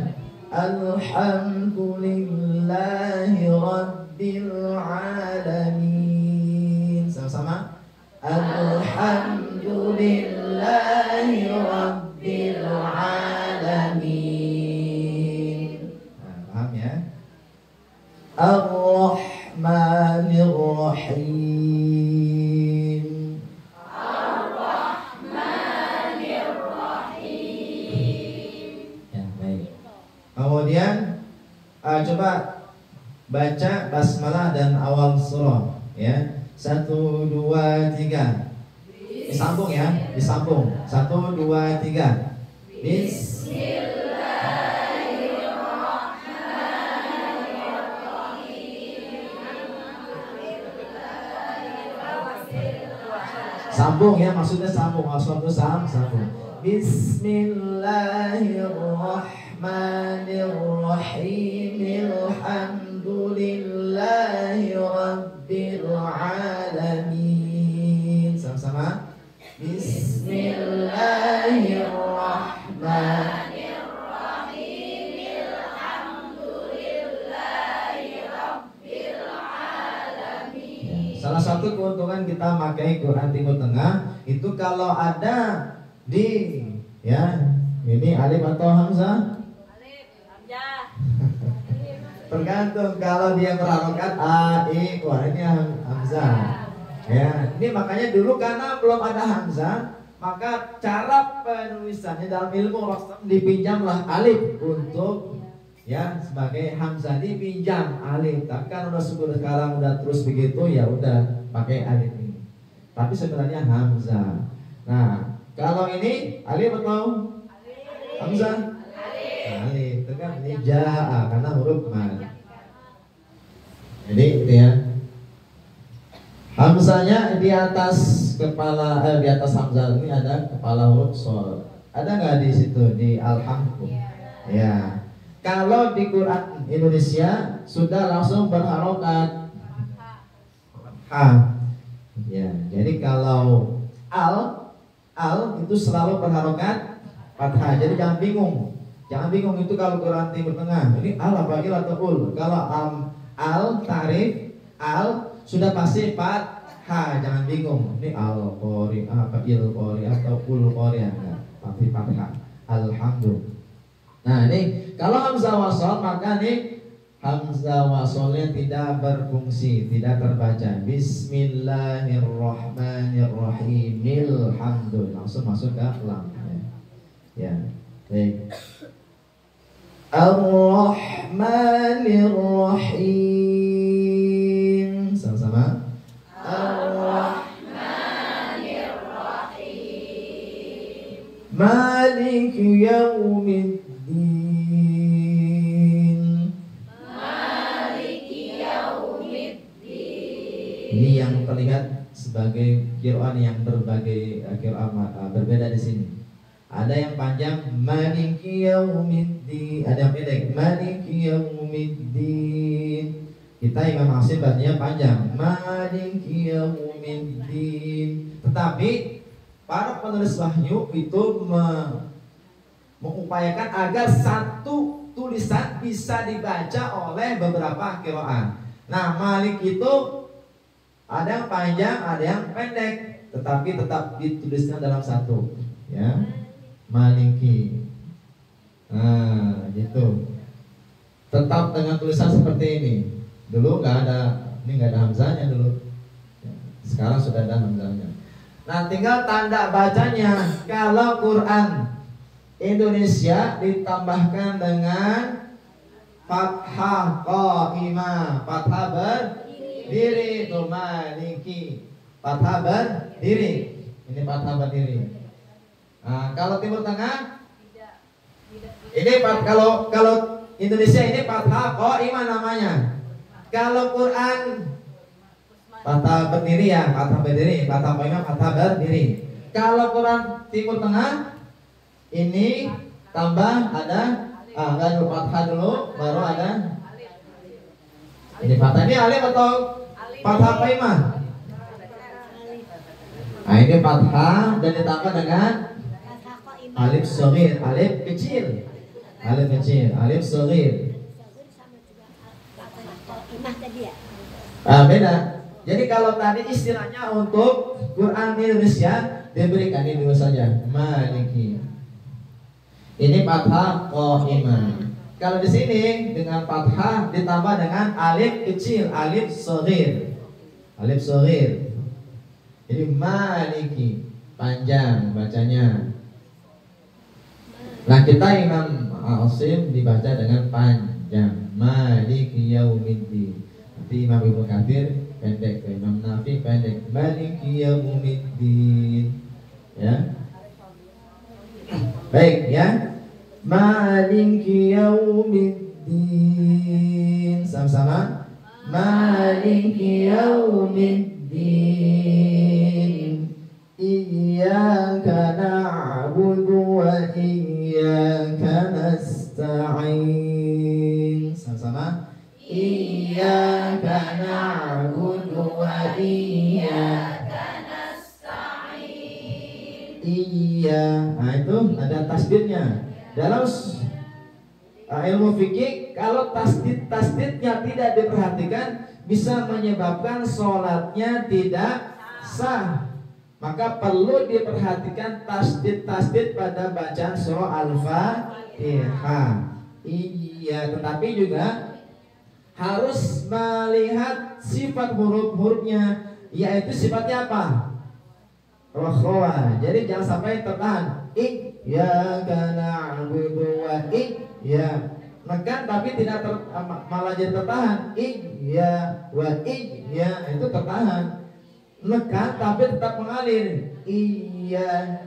Alhamdulillahi rabbil alamin. Sama-sama. Alhamdulillahi rabbil alamin. Nah, paham ya? Ar-Rahmanir Rahim. Ar-Rahmanir Rahim. Ya, baik. Kemudian coba baca basmalah dan awal surah ya. 1, 2, 3. Disambung ya, disambung. 1, 2, 3. Sambung ya, maksudnya sambung. Maksudnya sambung. Bismillahirrahmanirrahim. Alhamdulillahi rabbil alamin. Sama-sama. Bismillahirrahmanirrahim. Alhamdulillahi rabbil alamin. Salah satu keuntungan kita pakai Quran Timur Tengah itu kalau ada di ya ini alif atau hamzah? Alif, hamzah. Tergantung kalau dia berharokat a, i, wah ini hamzah. Ya, ini makanya dulu karena belum ada hamzah, maka cara penulisannya dalam ilmu rosam dipinjamlah alif untuk ya sebagai hamzah, dipinjam alif. Tapi kan udah sekarang udah terus begitu ya udah pakai alif ini. Tapi sebenarnya hamzah. Nah, kalau ini alif atau hamzah? Alif. Itu kan ini jaa karena huruf mad. Jadi itu ya. Hamzahnya di atas kepala di atas hamzah ini ada kepala huruf shad. Ada nggak di situ di alhamdulillah? Ya. Kalau di Quran Indonesia sudah langsung berharokat ha. Ya. Jadi kalau al itu selalu berharokat fathah. Jadi jangan bingung. Jangan bingung itu kalau Quran Timur Tengah. Ini al apa il atau ul? Kalau al ta'rif al sudah pasti fathah. Jangan bingung. Ini al qori apa il qori atau ul qori enggak. Tapi fathah. Alhamdulillah. Nah, ini kalau hamzah wasal maka nih hamzah wasalnya tidak berfungsi, tidak terbaca. Bismillahirrahmanirrahim. Alhamdulillah. Langsung masuk ke lam. Ya. Baik. Ar-Rahmanir-Rahim. Sama-sama. Ar-Rahmanir-Rahim. Maliki yaumiddin. Ini yang terlihat sebagai qira'ah yang berbagai qira'ah berbeda di sini. Ada yang panjang maliki yaumiddin, ada yang pendek maliki yaumiddin. Kita Imam Hasim bacanya panjang maliki yaumiddin. Tetapi para penulis wahyu itu mengupayakan agar satu tulisan bisa dibaca oleh beberapa qira'ah. Nah, Malik itu ada yang panjang, ada yang pendek, tetapi tetap dituliskan dalam satu, ya. Maliki. Nah, gitu. Tetap dengan tulisan seperti ini. Dulu nggak ada, ini nggak ada hamzahnya dulu. Sekarang sudah ada hamzahnya. Nah, tinggal tanda bacanya. Kalau Quran Indonesia ditambahkan dengan fathah qaimah, fathah berdiri, itu maliki, fathah berdiri. Ini fathah berdiri. Nah, kalau Timur Tengah ini kalau Indonesia ini fathah qaimah namanya. Kalau Quran fathah berdiri ya, fathah berdiri, fathah qaimah, fathah berdiri. Kalau Quran Timur Tengah ini tambah ada ada fathah dulu, baru ada ini fathah. Ini alif atau fathah qaimah? Nah, ini fathah dan ditambah dengan alif shaghir, alif kecil. Alif kecil, alif shaghir. Beda. Jadi kalau tadi istilahnya untuk Quran Indonesia diberikan ini dulu saja, maliki. Ini fathah qaimah. Kalau di sini dengan fathah ditambah dengan alif kecil, alif shaghir. Alif shaghir. Jadi maliki, panjang bacanya. Nah, kita Imam Hasim dibaca dengan panjang, maliki yaumiddin. Nanti Imam Ibnu Katsir pendek, Imam Nafi pendek, maliki yaumiddin. Ya. Baik ya. Maliki yaumiddin. Sama-sama. Maliki yaumiddin. Iyyaka na'budu wa iyyaka nasta'in. Sama-sama. Iyyaka na'budu wa iyyaka nasta'in. Iya, nah itu ada tasdidnya. Dalam ilmu fikih, kalau tasdidnya tidak diperhatikan bisa menyebabkan sholatnya tidak sah. Maka perlu diperhatikan tasdid pada bacaan surah Al-Fatihah. Iya, tetapi juga harus melihat sifat huruf-hurufnya, yaitu sifatnya apa? Rokhwa. Jadi jangan sampai tertahan. Iyyaka na'budu wa iyyaka. Nekan tapi tidak malah jadi tertahan. Iya wa iya itu tertahan. Nekan tapi tetap mengalir. Iya.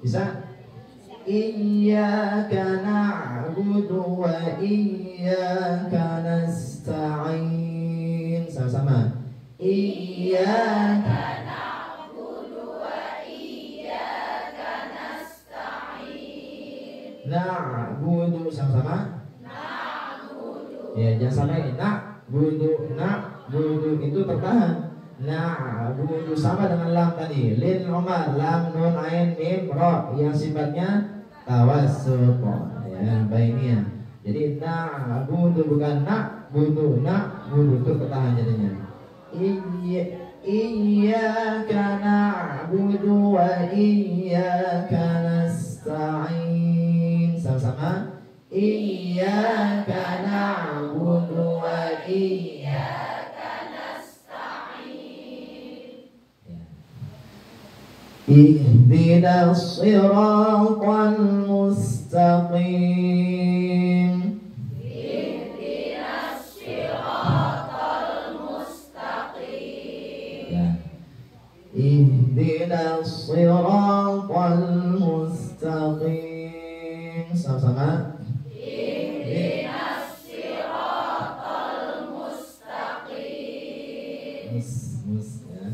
Bisa? Iyyaka na'budu wa iyyaka nasta'in. Sama-sama. Iyyaka na'budu wa iyyaka nasta'in. Na'budu sama-sama. Na'budu. Ya, jangan sampai na'budu itu tertahan. Na'budu sama dengan lam tadi. Lin umar lam nun ain mim ra yang sifatnya tawassut. Ya, bainnya. Jadi na'budu bukan na'budu itu tertahan jadinya. Iyyaka na'budu wa iyyaka nasta'in. Sama-sama. Iyyaka na'budu wa iyyaka nasta'in. Ihdinas siratal mustaqim. Ihdinas siratal mustaqim. Sama-sama. Ihdinas siratal mustaqim. Ya.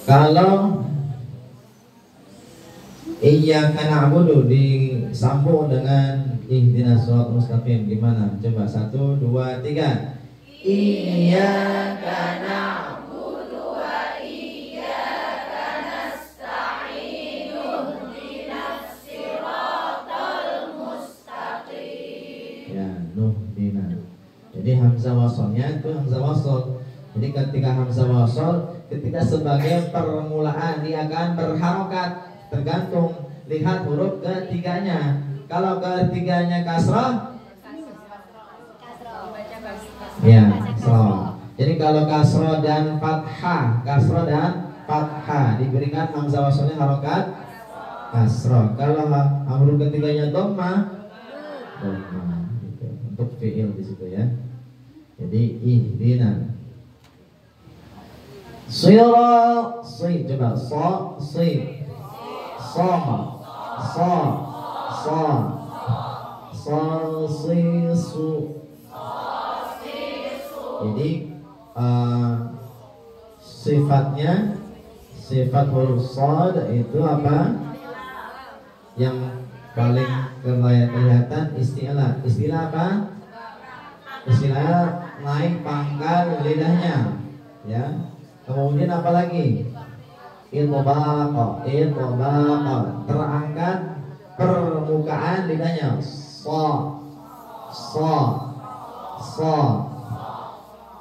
Kalau iyyaka na'budu disambung dengan ihdinas siratal mustaqim gimana? Coba 1, 2, 3. Iyyaka na'budu Jadi hamzah wasolnya itu hamzah wasol. Jadi ketika hamzah wasol, ketika sebagai permulaan dia akan berharokat, tergantung lihat huruf ketiganya. Kalau ketiganya kasrah, ya kasrah. Jadi kalau kasrah dan fathah diberikan hamzah wasolnya harokat kasrah. Kalau huruf ketiganya dhammah, gitu. Untuk fiil di situ ya. Jadi ihdina sirat coba jadi sifatnya sifat huruf shad itu apa? Yang paling kelihatan istilah apa? Istilah naik pangkal lidahnya, ya. Kemudian apa lagi? Itbaqa, terangkat permukaan lidahnya.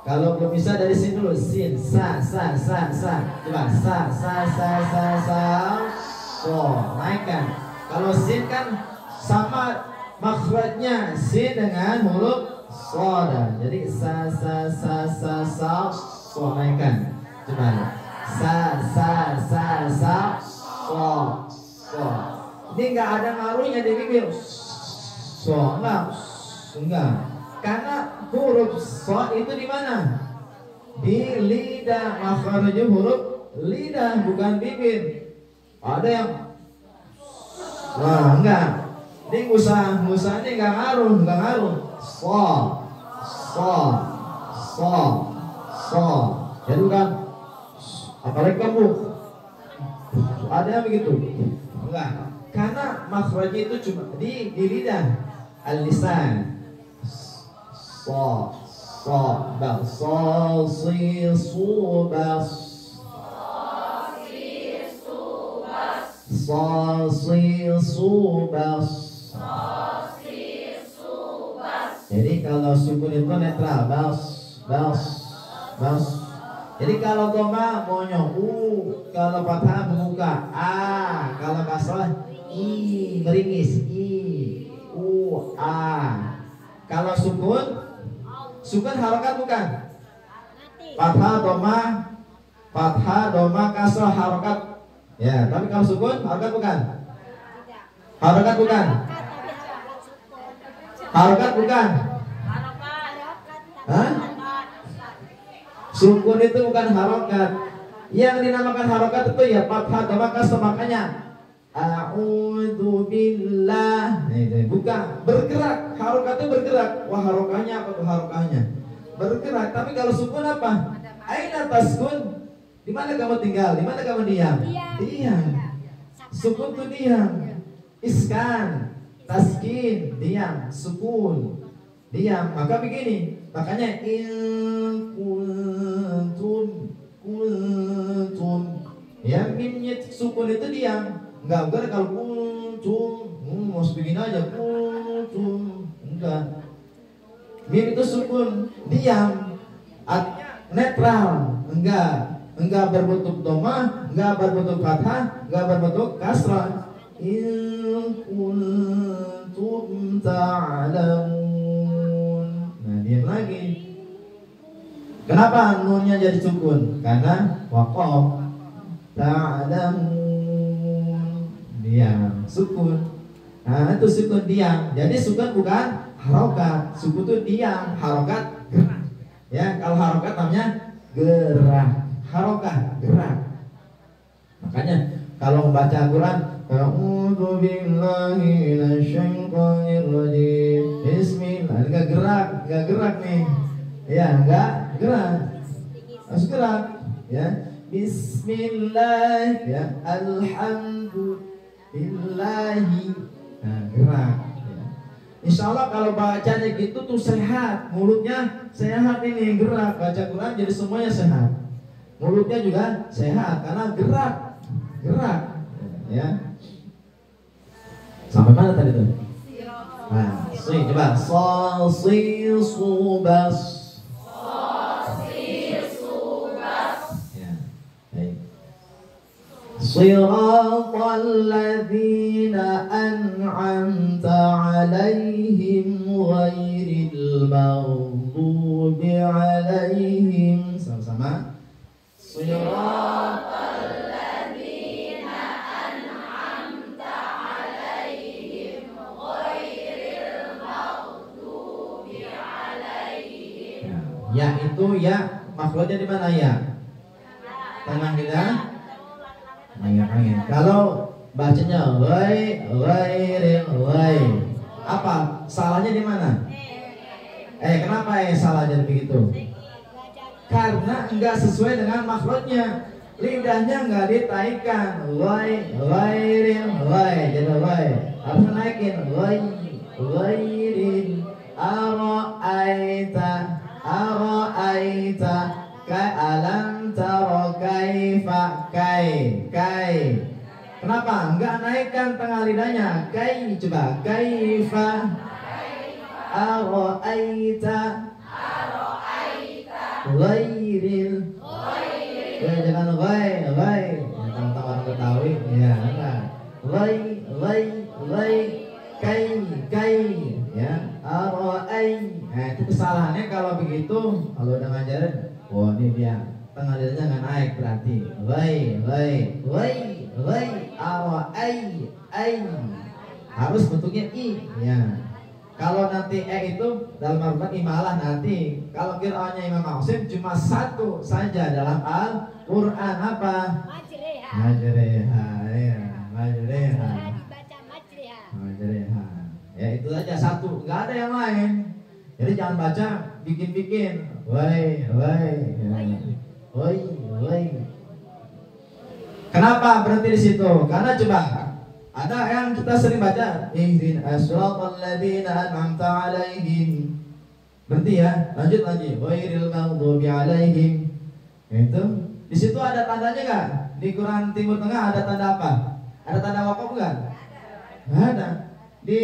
Kalau belum bisa dari sini dulu, sin, sa. Coba sa. Naikkan. Kalau sin kan sama makhrajnya sin dengan huruf soda, jadi sa naikkan. Coba sa so. Ini nggak ada ngaruhnya di bibir. Enggak. Karena huruf so itu di mana? Di lidah, makhrajnya huruf lidah bukan bibir. Ada yang wah enggak. Ini Musa ini enggak ngaruh. So. Jadi bukan apalagi kamu ada yang begitu. Enggak. Karena makhrajnya itu cuma di lidah, al-lisan. So, si, su, bas. Jadi kalau sukun itu netral, bas. Jadi kalau doma maunya kalau fathah membuka a, kalau kasrah i, meringis i, a. Kalau sukun harokat bukan? Fathah doma kasrah harokat. Ya, tapi kalau sukun harokat bukan? Harokat bukan? Hah? Sukun itu bukan harokat. Yang dinamakan harokat itu ya fathah doma kasrah, makanya a'udzubillah. Bukan bergerak. Harokat itu bergerak. Wah, harokahnya apa tuh harokahnya? Bergerak. Tapi kalau sukun apa? Aina taskun? Di mana kamu tinggal? Di mana kamu diam? Diam. Sukun itu diam. Iskan, taskin, diam. Sukun, diam. Maka begini. Makanya kuntum. Ya, mimnya sukun itu diam. Enggak kalau kuntum, mau begini aja kuntum. Enggak. Mim itu sukun, diam. Netral. Enggak berbentuk doma, enggak berbentuk fathah, enggak berbentuk kasrah. In kuntum ta'lamun. Nah, diam lagi. Kenapa nunnya jadi sukun? Karena waqaf. Ta'lamun. Diam, sukun. Nah, itu sukun diam. Jadi sukun bukan harokat. Sukun itu diam, harokat gerak. Ya, kalau harokat namanya gerak. Harokah, gerak. Makanya kalau membaca Al-Quran, a'udzu billahi minasyaitonir rajim. Bismillah, enggak gerak nih. Ya, enggak gerak. Harus gerak, ya. Bismillah, ya. Alhamdulillahi. Nah, gerak. Ya. Insya Allah kalau bacanya gitu tuh sehat, mulutnya sehat ini, gerak. Baca Quran jadi semuanya sehat. Mulutnya juga sehat karena gerak, ya. Sampai mana tadi tuh? Nah, coba subas. Ya, baik. Shiratal ladzina an'amta 'alaihim ghairil maghdubi 'alaihim. Sama-sama. Shiratal ladzina an'amta 'alaihim ghairil maghdubi 'alaihim. Ya itu ya, makhluknya di mana ya? Tengah kita. Angin. Kalau bacanya ghairil apa? Salahnya di mana? Kenapa salahnya begitu? Karena enggak sesuai dengan makhrajnya, lidahnya enggak ditaikan. Ghairil jadi harus naikin ghairil. Ara'aita ka'alam tara kaifa kai. Kenapa enggak naikkan tengah lidahnya? Coba kaifa. Ara'aita ghairil. Jangan ghair. Tahu ketahui ya, enggak. Kai ya. Ara'ai. Nah, itu kesalahannya kalau begitu. Kalau udah ngajarin, oh ini dia tengah lidahnya nggak naik berarti. Ara'ai. Harus bentuknya i ya. Kalau nanti itu dalam Al-Quran imalah nanti. Kalau qiraatnya Imam Asim cuma satu saja dalam Al-Quran apa? Majriha. Majriha, ya, majriha. Dibaca majriha. Majriha. Ya itu saja satu, nggak ada yang lain. Jadi jangan baca bikin-bikin. Woi, woi, woi, woi. Kenapa berhenti di situ? Karena coba ada yang kita sering baca, ihdinas siratal ladzina an'amta 'alaihim. Berhenti ya, lanjut lagi. Ghairil maghdubi 'alaihim. Itu di situ ada tandanya nggak? Di Quran Timur Tengah ada tanda apa? Ada tanda wakaf nggak? Nggak ada. Di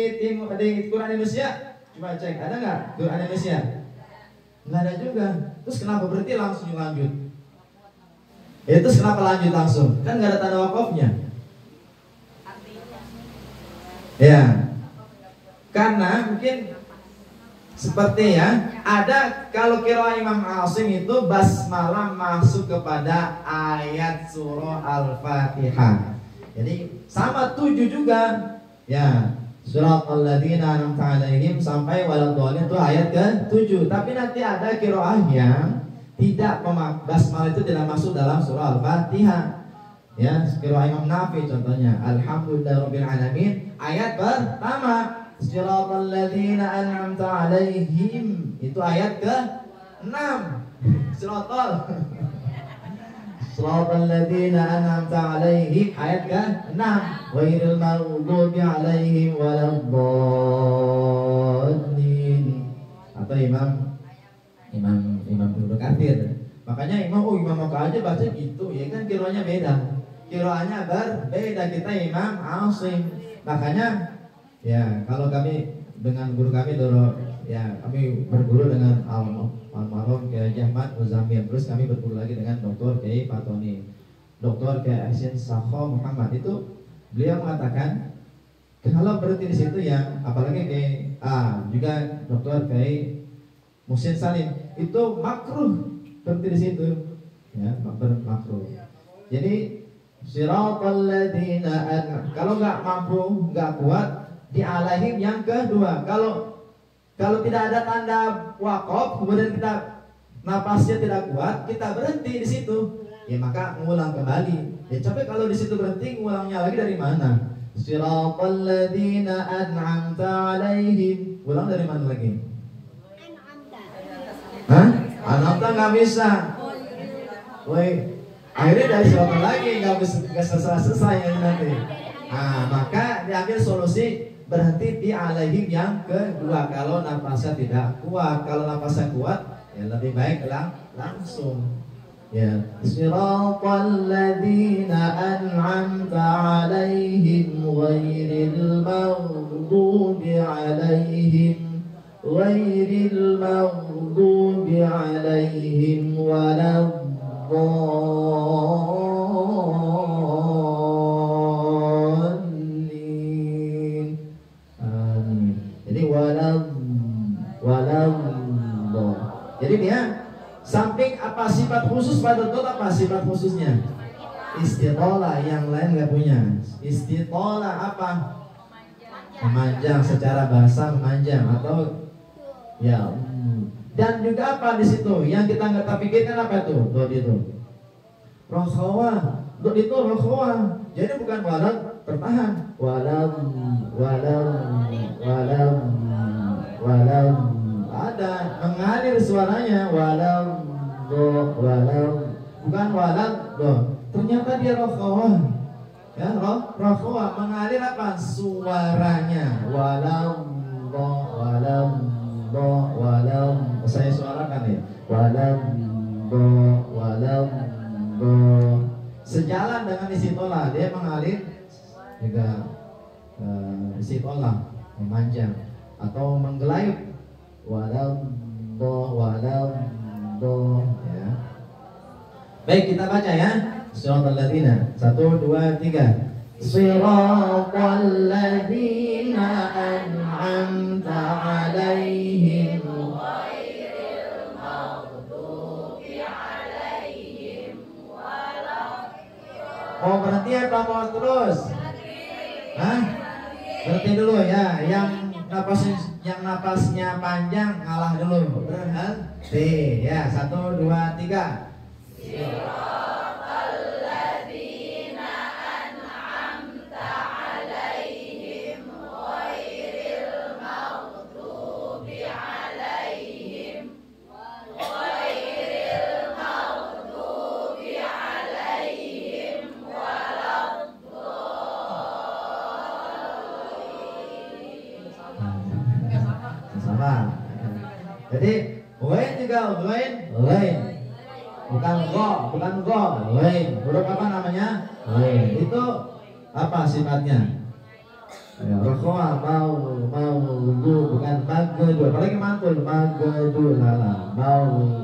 Quran Indonesia coba cek, ada nggak Quran Indonesia? Nggak ada juga. Terus kenapa berhenti langsung lanjut? Ya, terus kenapa lanjut langsung? Kan nggak ada tanda wakafnya. Ya, karena mungkin seperti ya, ada kalau qiraah Imam Asim itu basmalah masuk kepada ayat surah Al-Fatihah. Jadi sama 7 juga. Ya, suratul ladzina an'amta 'alaihim sampai waladhdallin itu ayat ke-7. Tapi nanti ada qiraah yang tidak basmalah itu tidak masuk dalam surah Al-Fatihah. Ya, qiraah Imam Nafi contohnya, alhamdulillahirabbil alamin ayat pertama, siratal ladzina an'amta 'alaihim itu ayat ke-6. Siratal ladzina an'amta 'alaihim ayat ke-6, ghairil maghdubi 'alaihim waladdallin. Atau Imam Ibnu Katsir. Makanya Imam Moka aja baca gitu, ya kan qiraahnya beda. Qiraahnya berbeda kita Imam Asim. Makanya ya kalau kami dengan guru kami dulu ya kami berguru dengan almarhum Kiai Ahmad Muzamil. Terus kami berguru lagi dengan Dr. Kiai Fatoni, Dr. Kiai Ahsin Sakho Muhammad. Itu beliau mengatakan kalau berhenti di situ ya, apalagi Kiai juga Dr. Kiai Muhsin Salim itu makruh berhenti di situ ya, makruh. Jadi siratal ladzina kalau nggak mampu, nggak kuat di alaihim yang kedua. Kalau tidak ada tanda wakaf, kemudian kita napasnya tidak kuat, kita berhenti di situ. Ya maka ngulang kembali. Ya coba kalau di situ berhenti, ngulangnya lagi dari mana? Siratal ladzina an'amta 'alaihim. Ulang dari mana lagi? Hah? An'amta nggak bisa. Woi. Akhirnya dari siratal lagi nggak selesai nanti. Maka diambil solusi berhenti di alaihim yang kedua kalau napasnya tidak kuat. Kalau napasnya kuat, ya lebih baik langsung. Ya, siratal ladzina an'amta 'alaihim ghairil maghdubi 'alaihim waladdallin. Amin. Jadi jadi dia samping apa sifat khusus pada dot, apa sifat khususnya? Istitolah, yang lain nggak punya. Istitolah apa? Memanjang, secara bahasa memanjang atau ya. Dan juga apa di situ yang kita nggak pikirkan apa itu? Dot itu rokhawah, dot itu rokhawah. Jadi bukan walam tertahan, walam ada mengalir suaranya, walam bukan walam do. Ternyata dia rokhawah. Ya, rokhawah mengalir apa? Suaranya walam. Saya suarakan ya. Walam. Sejalan dengan istitolah, dia mengalir juga istitolah, memanjang atau menggelayut. Walam ya. Baik, kita baca ya. Siratal ladzina 1 2 3. Siratal ladzina an'amta 'alaihim ghairil maghdubi 'alaihim waladdallin. Mau berhenti apa mau terus? Hah? Berhenti dulu ya. Yang napasnya panjang ngalah dulu. Berhenti. Ya, 1, 2, 3. Sama. Jadi wain juga wain. Bukan go, wain. Huruf apa namanya? Wain. Itu apa sifatnya? Ya, rokoa mau du bukan magedu. Apalagi mantul magedu lala. Mau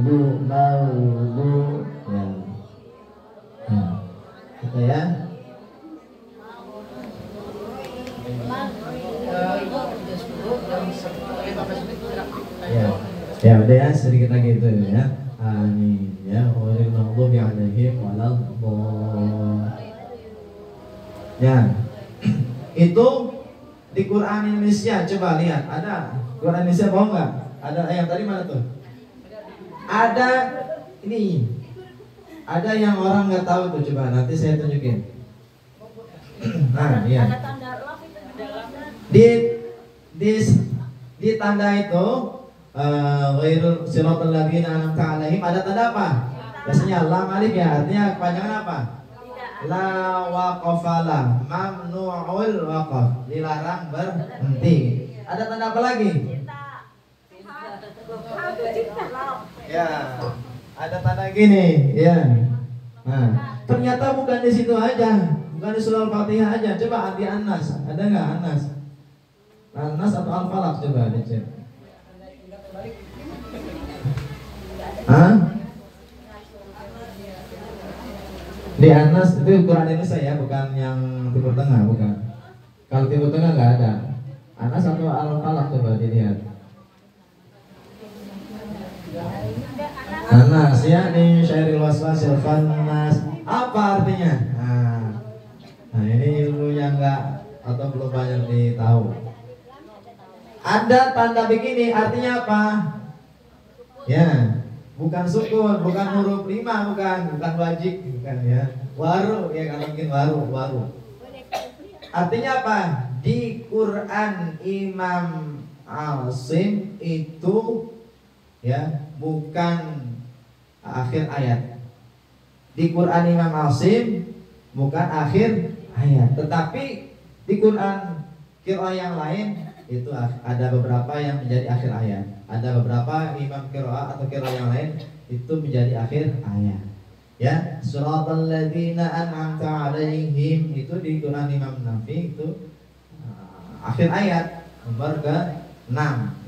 du. Ya. Gitu ya. Ya udah ya, sedikit lagi itu ya. Amin ya. Ghairil maghdubi 'alaihim waladdallin. Ya. Itu di Quran Indonesia, coba lihat, ada Quran Indonesia bohong nggak? Ada yang tadi mana tuh? Ada ini. Ada yang orang nggak tahu tuh, coba nanti saya tunjukin. Nah, iya. Di tanda itu ghairul siratal ladzina an'amta 'alaihim ada tanda apa? Biasanya lam alif ya, artinya kepanjangan apa? La waqafala mamnu'ul waqaf, dilarang berhenti. Ada tanda apa lagi? Ya, ada tanda gini, ya. Nah, ternyata bukan di situ aja, bukan di surah Al-Fatihah aja. Coba di An-Nas, ada nggak An-Nas? An-Nas atau Al-Falaq coba dicek. Hah? Di An-Nas itu Quran Indonesia ya, bukan yang Timur Tengah, bukan. Kalau Timur Tengah nggak ada. An-Nas atau Al-Falaq coba dilihat. An-Nas ya, di syairil waswasil khannas. Apa artinya? Nah ini ilmu yang nggak atau belum banyak ditahu. Ada tanda begini artinya apa? Ya, bukan sukun, bukan huruf 5, bukan wajib, bukan ya. Waru ya, kalau mungkin waru. Artinya apa? Di Quran Imam Asim itu ya bukan akhir ayat. Di Quran Imam Asim bukan akhir ayat, tetapi di Quran qiraah yang lain itu ada beberapa yang menjadi akhir ayat. Ada beberapa imam qiraah atau qiraah yang lain itu menjadi akhir ayat. Ya, suratal ladzina an'amta 'alaihim itu di Quran Imam Nafi itu akhir ayat nomor ke-6. Nah,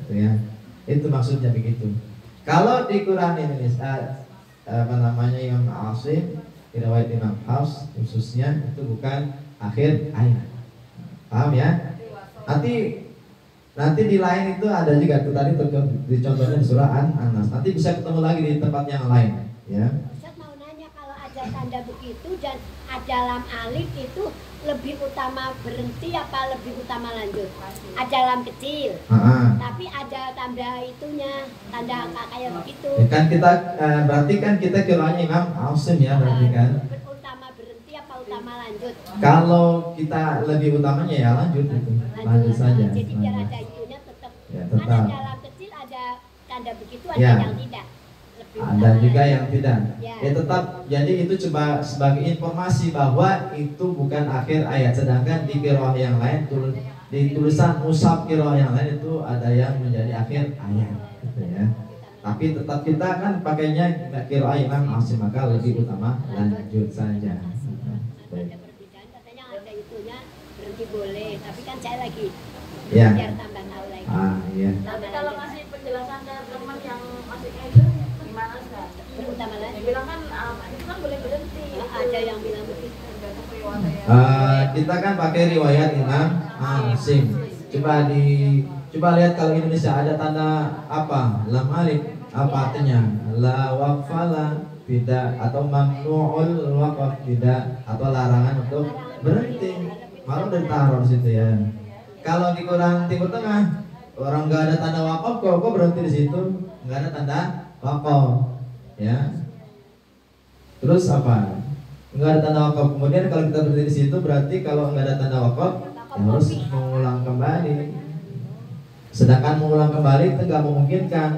itu ya. Itu maksudnya begitu. Kalau di Quran Indonesia Imam Asim, riwayat Imam Hafs khususnya itu bukan akhir ayat. Paham ya? Nanti di lain itu ada juga tuh tadi contohnya di surah An-Nas. Nanti bisa ketemu lagi di tempat yang lain, ya. Ustaz mau nanya, kalau ada tanda begitu dan ada lam alif itu lebih utama berhenti apa lebih utama lanjut? Ada lam kecil, tapi ada tanda itunya, tanda kayak begitu. Kan kita berarti kan kita kiranya Imam Asim ya, berarti kan. Utama berhenti apa utama lanjut? Kalau kita lebih utamanya ya lanjut itu. Lanjut saja. Jadi biar ada itunya tetap. Ya, Kan tetap. ada lam kecil, ada tanda begitu, ada Ya. yang tidak. Lebih Ada utama juga lanjut. yang tidak. Ya. Ya tetap. Jadi itu coba sebagai informasi bahwa itu bukan akhir ayat. Sedangkan di qiraah yang lain di tulisan mushaf qiraah yang lain itu ada yang menjadi akhir ayat, gitu ya. Tapi tetap kita kan pakainya qiraah Imam Asim, maka lebih utama lanjut saja. Baik. Ada perbedaan, katanya ada itunya berhenti boleh, tapi kan saya lagi Ya. biar tambah tahu lagi. Iya. Tapi kalau masih penjelasan dari teman yang masih kayak itu gimana Ustaz? Utama Dia lanjut. bilang kan itu kan boleh berhenti. Ada yang bilang begitu. Tergantung riwayat. Kita kan pakai riwayat Imam Asim. Coba lihat kalau Indonesia ada tanda apa? Lam alif, apa artinya? La waqfala tidak, atau mamnu'ul waqf tidak, atau larangan untuk berhenti. Malu ditaruh di situ ya. Kalau di Quran Timur Tengah orang nggak ada tanda wakaf kok berhenti di situ, nggak ada tanda wakaf, ya. Terus apa? Nggak ada tanda wakaf. Kemudian kalau kita berhenti di situ berarti kalau nggak ada tanda wakaf ya harus mengulang kembali. Sedangkan mengulang kembali itu nggak memungkinkan.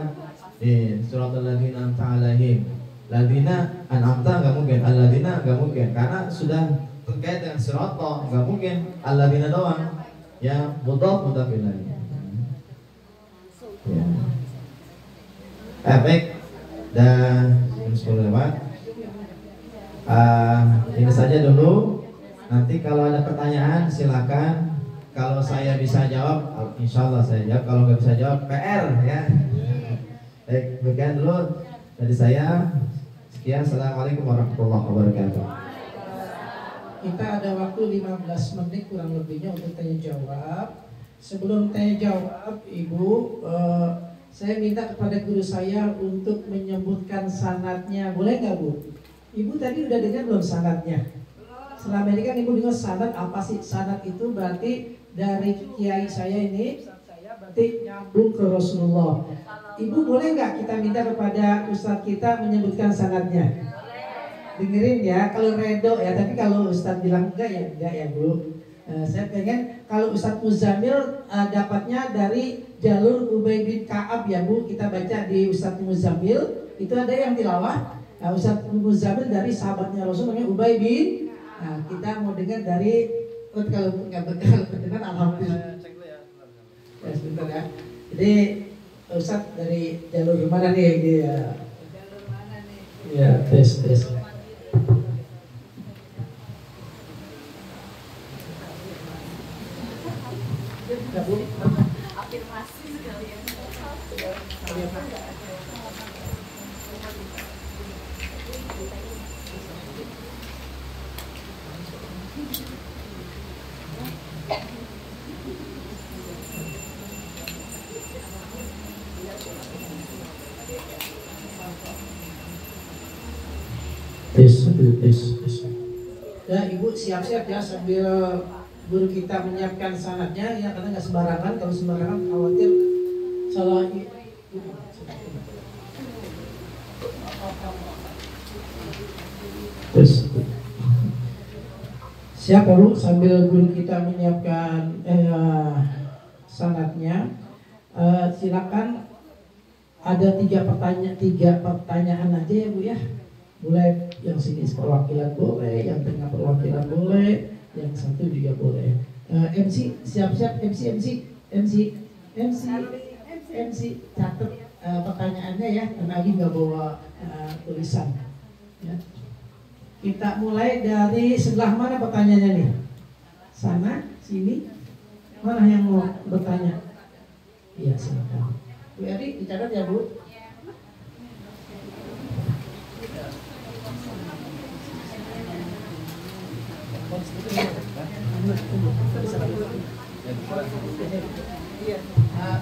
Di surat Al-Ladzina an'amta 'alaihim, ladzina an'amta nggak mungkin, alladzina nggak mungkin karena sudah terkait dengan sirata, nggak mungkin alladzina doang. Ya, mudhaf ilaih. Ya. Baik. Dan sebelum lewat. Ini saja dulu. Nanti kalau ada pertanyaan silakan. Kalau saya bisa jawab, insya Allah saya jawab. Kalau nggak bisa jawab, PR ya. Baik, demikian dulu dari saya. Sekian, assalamualaikum warahmatullahi wabarakatuh. Kita ada waktu 15 menit kurang lebihnya untuk tanya jawab. Sebelum tanya jawab, Ibu, saya minta kepada guru saya untuk menyebutkan sanadnya. Boleh nggak, Bu? Ibu tadi udah dengar belum sanadnya? Selama ini kan Ibu dengar sanad, apa sih? Sanad itu berarti dari kiai saya ini, berarti nyambung ke Rasulullah. Ibu boleh nggak kita minta kepada Ustadz kita menyebutkan sanadnya? Dengerin ya, kalau redo ya, tapi kalau Ustadz bilang enggak ya Bu. Saya pengen kalau Ustadz Muzamil dapatnya dari jalur Ubay bin Ka'ab ya Bu. Kita baca di Ustadz Muzamil itu ada yang tilawah. Ustadz Muzamil dari sahabatnya Rasul namanya Ubay bin. Kita mau dengar dari kalau nggak dengar alhamdulillah. Ya sebentar ya. Jadi Ustadz dari jalur mana nih dia? Jalur mana nih? Ya tes. Afirmasi sekalian. Tes. Ya Ibu siap-siap ya sambil guru kita menyiapkan sanadnya ya, karena nggak sembarangan. Kalau sembarangan khawatir salah. Tes. Siap Bu sambil guru kita menyiapkan sanadnya. Silakan, ada tiga pertanyaan aja ya Bu ya. Mulai yang sini perwakilan boleh, yang tengah perwakilan boleh, yang satu juga boleh. MC siap-siap, MC catat pertanyaannya ya, karena lagi nggak bawa tulisan. Ya. Kita mulai dari sebelah mana pertanyaannya nih? Sana, sini, mana yang mau bertanya? Iya silakan. Bu Eri dicatat ya Bu.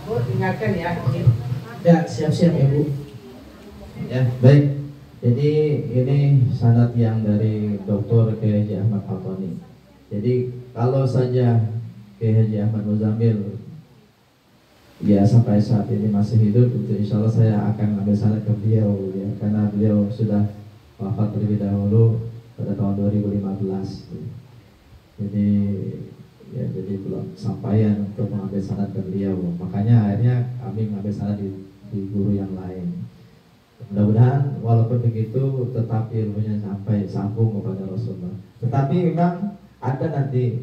Bu ingatkan ya, ya siap-siap ya Bu. Ya baik. Jadi ini sanad yang dari Dr. Kiai Haji Ahmad Fatoni. Jadi kalau saja Kiai Haji Ahmad Muzamil ya sampai saat ini masih hidup, itu insya Allah saya akan ambil sanad ke beliau ya, karena beliau sudah wafat terlebih dahulu pada tahun 2015. Jadi belum sampaian untuk mengambil sanad ke beliau. Makanya akhirnya kami mengambil sanad di guru yang lain. Mudah-mudahan walaupun begitu tetap ilmunya sampai sambung kepada Rasulullah. Tetapi memang ada nanti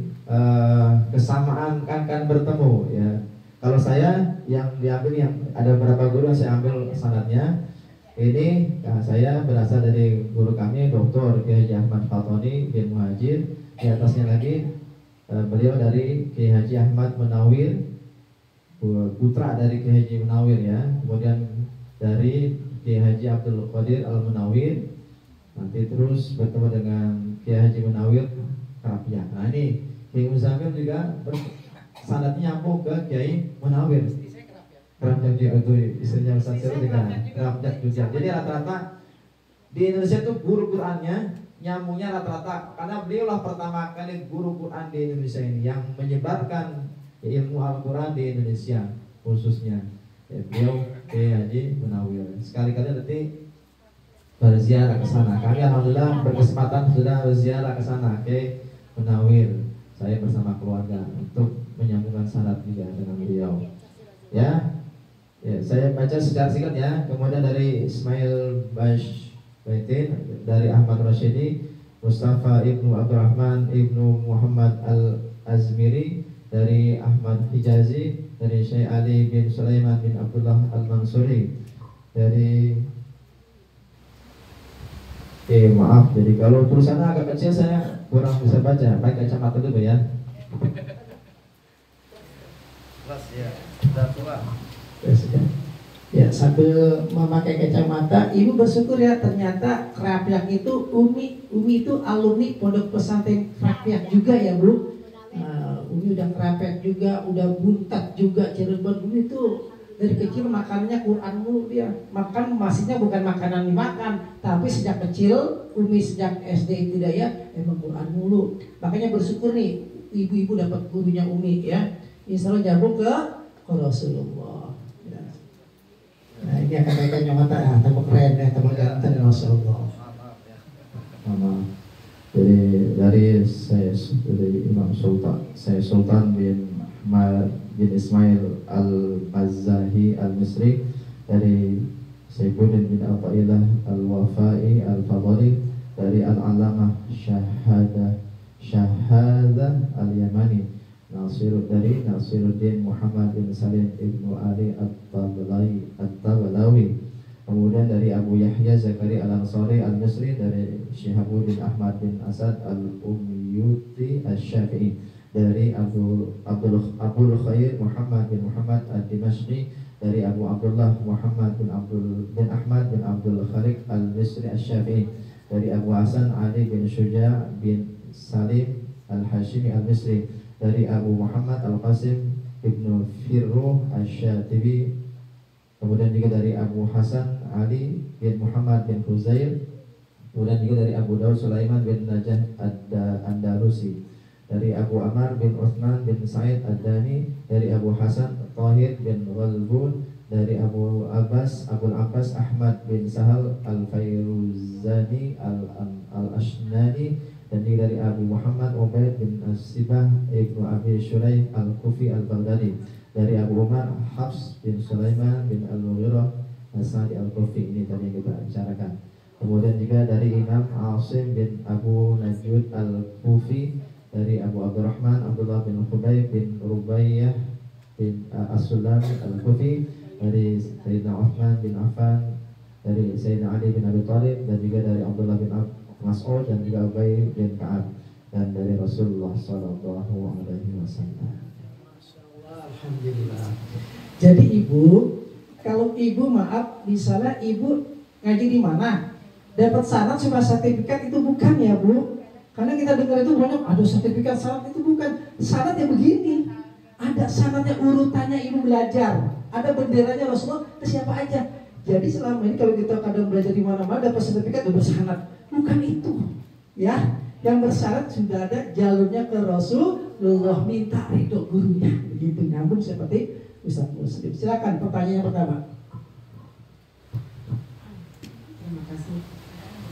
kesamaan kan bertemu ya. Kalau saya yang diambil, yang ada beberapa guru yang saya ambil sanadnya. Ini saya berasal dari guru kami Dr. Kiai Haji Ahmad Fatoni bin Muhajir. Di atasnya lagi beliau dari Kiai Haji Ahmad Munawir, putra dari Kiai Haji Munawir ya. Kemudian dari Kiai Haji Abdul Qadir Al Munawir, nanti terus bertemu dengan Kiai Haji Munawir Karapiah. Nah ini Kiai Muzamil juga sanadnya nyambung ke Kiai Munawir. Kerapiah itu istrinya Ustaz Syahrul dengan Kerapiah juga. Jadi rata-rata di Indonesia itu guru Qurannya nyambungnya rata-rata, karena beliaulah pertama kali guru Quran di Indonesia ini yang menyebarkan ilmu Al-Quran di Indonesia khususnya. Beliau Haji Munawir. Sekali-kali nanti berziarah ke sana. Kami alhamdulillah berkesempatan sudah berziarah ke sana ke Munawir. Saya bersama keluarga untuk menyambungkan sanad juga dengan beliau. Ya, saya baca secara singkat ya. Kemudian dari Ismail Baitin, dari Ahmad Rashidi, Mustafa Ibnu Abdurrahman Ibnu Muhammad Al-Azmiri, dari Ahmad Hijazi, dari Syekh Ali bin Sulaiman bin Abdullah Al-Mansuri, dari maaf, jadi kalau tulisannya agak kecil saya kurang bisa baca, pakai kacamata dulu ya. Kelas ya, sudah tua. Ya, sambil memakai kacamata, Ibu bersyukur ya, ternyata Kerapiak itu Umi itu alumni Pondok Pesantren Kerapiak juga ya, Bu. Umi udah Kerapiak juga, udah Buntat juga, Cirebon. Umi itu dari kecil makanannya Quran mulu dia. Makan masihnya bukan makanan dimakan, tapi sejak kecil Umi sejak SD tidak ya, emang Quran mulu. Makanya bersyukur nih ibu-ibu dapat gurunya Umi ya. Insya Allah nyambung ke Rasulullah. Ya. Nah ini akan naikkan nyamata ya, tambah keren ya, tambah ganteng Rasulullah. Maaf. Jadi dari Imam Sultan, saya Sultan bin Ismail Al-Mazzahi Al-Misri, dari Saifuddin bin Athaillah Al-Wafai Al-Fadhali, dari Al-Alamah Syahada Al-Yamani, dari Nasiruddin Muhammad bin Salim Ibnu Ali At-Tabalawi, kemudian dari Abu Yahya Zakari Al-Ansari Al-Misri, dari Syihabuddin Ahmad bin Asad Al-Umyuti Al-Syafi'i, dari Abdul Khair Muhammad bin Muhammad Al-Dimashqi, dari Abu Abdullah Muhammad bin Ahmad bin Abdul Khaliq Al-Misri Al-Syafi'i, dari Abu Hasan Ali bin Syuja bin Salim Al-Hashimi Al-Misri, dari Abu Muhammad Al-Qasim Ibnu Firruh Al-Syatibi, kemudian juga dari Abu Hasan Ali bin Muhammad bin Huzair, kemudian juga dari Abu Daud Sulaiman bin Najah Andalusi, dari Abu Amar bin Uthman bin Sa'id Ad-Dani, dari Abu Hasan Tahir bin Ghalbun, dari Abu Abbas Ahmad bin Sahal Al-Fairuzani Al-Ashnani, dan juga dari Abu Muhammad Ubaid bin As-Sibah Ibnu Abi Shuraih Al-Kufi Al-Baghdadi, dari Abu Umar Hafs bin Sulaiman bin Al-Mughirah Asadi Al-Kufi. Ini tadi yang kita bicarakan. Kemudian juga dari Imam Asim bin Abu Najud Al-Kufi, dari Abu Abdurrahman Abdullah bin Khubayb bin Rubaiyah bin As-Sulami Al-Kufi, dari Sayyidina Uthman bin Affan, dari Sayyidina Ali bin Abi Thalib, dan juga dari Abdullah bin Mas'ud, dan juga Ubay bin Ka'ab, dan dari Rasulullah Sallallahu Alaihi Wasallam. Alhamdulillah. Jadi Ibu, kalau Ibu maaf, misalnya Ibu ngaji di mana, dapat sanad cuma sertifikat itu bukan ya Bu? Karena kita dengar itu banyak, ada sertifikat sanad, itu bukan. Sanadnya begini, ada sanadnya urutannya Ibu belajar, ada benderanya Rasulullah ke siapa aja. Jadi selama ini kalau kita kadang belajar di mana-mana dapat sertifikat udah bersanad, bukan itu, ya. Yang bersyarat sudah ada jalurnya ke Rasulullah, minta ridho gurunya, begitu nyambung seperti Ustaz Muslim. Silakan pertanyaan yang pertama. Terima kasih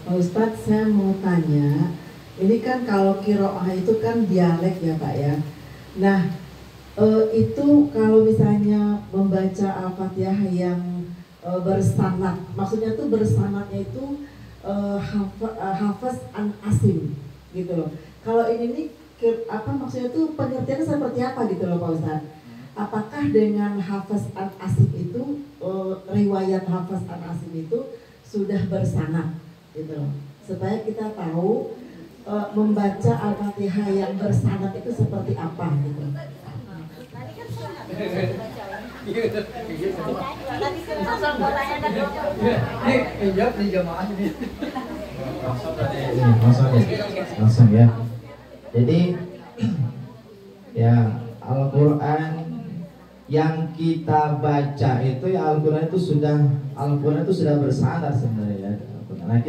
Pak Ustadz, saya mau tanya, ini kan kalau qiraah itu kan dialek ya Pak ya. Nah itu kalau misalnya membaca Al-Fatihah yang bersanad, maksudnya tuh bersanadnya itu hafaz an asim gitu loh. Kalau ini nih apa maksudnya tuh pengertiannya seperti apa gitu loh Pak Ustadz? Apakah dengan hafaz an asim itu riwayat hafaz an asim itu sudah bersanad gitu loh, supaya kita tahu membaca Al-Fatihah yang bersanad itu seperti apa gitu. Langsung ya. Jadi ya Al-Quran yang kita baca itu ya Al-Quran itu sudah bersanad sebenarnya ya. Nah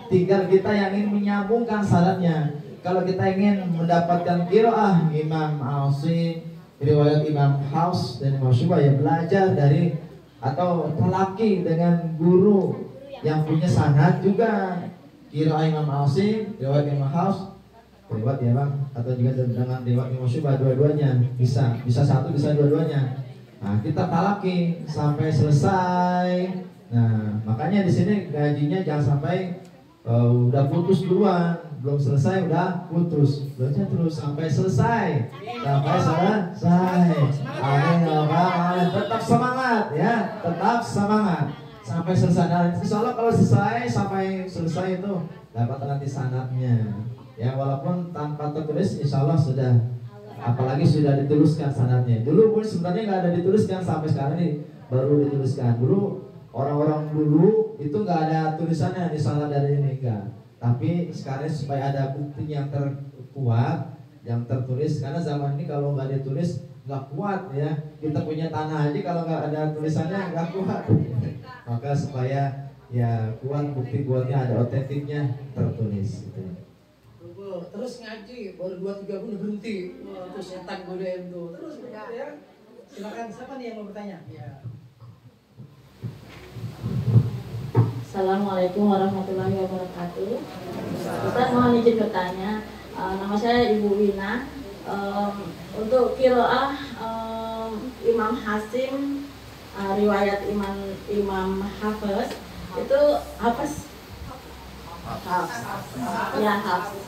tinggal kita yang ingin menyambungkan sanadnya. Kalau kita ingin mendapatkan qiraah Imam Asim, riwayat Imam Hafs dan Imam Syu'bah ya belajar dari atau talaki dengan guru yang punya sanad juga. Qiraah Imam Asim, riwayat Imam Hafs, riwayat ya Bang, atau juga dengan riwayat Imam Syu'bah, dua-duanya bisa satu, bisa dua-duanya. Nah, kita talaki sampai selesai. Nah, makanya di sini gajinya jangan sampai udah putus duluan, belum selesai udah putus. Belajar terus sampai selesai. Sampai selesai. Amin ya Rabbal. Tetap semangat ya, tetap semangat sampai selesai. Dan insya Allah kalau selesai sampai selesai itu dapat nanti sanadnya. Ya walaupun tanpa tertulis insya Allah sudah, apalagi sudah dituliskan sanadnya. Dulu pun sebenarnya nggak ada dituliskan, sampai sekarang ini baru dituliskan. Dulu orang-orang dulu itu nggak ada tulisannya di sanad dari ini enggak. Tapi sekarang supaya ada bukti yang terkuat, yang tertulis. Karena zaman ini kalau nggak ditulis nggak kuat ya. Kita punya tanah aja kalau nggak ada tulisannya nggak kuat. Maka supaya ya kuat, bukti kuatnya ada otentiknya tertulis. Gitu. Terus ngaji baru 2-3 bulan berhenti. Wah, terus setan godain tuh. Terus ya. Silakan, siapa nih yang mau bertanya? Ya. Assalamualaikum warahmatullahi wabarakatuh. Ustaz mohon izin bertanya. Nama saya Ibu Wina. Untuk qiraah Imam Hasim, riwayat Imam Hafiz itu Hafiz. Ya Hafiz.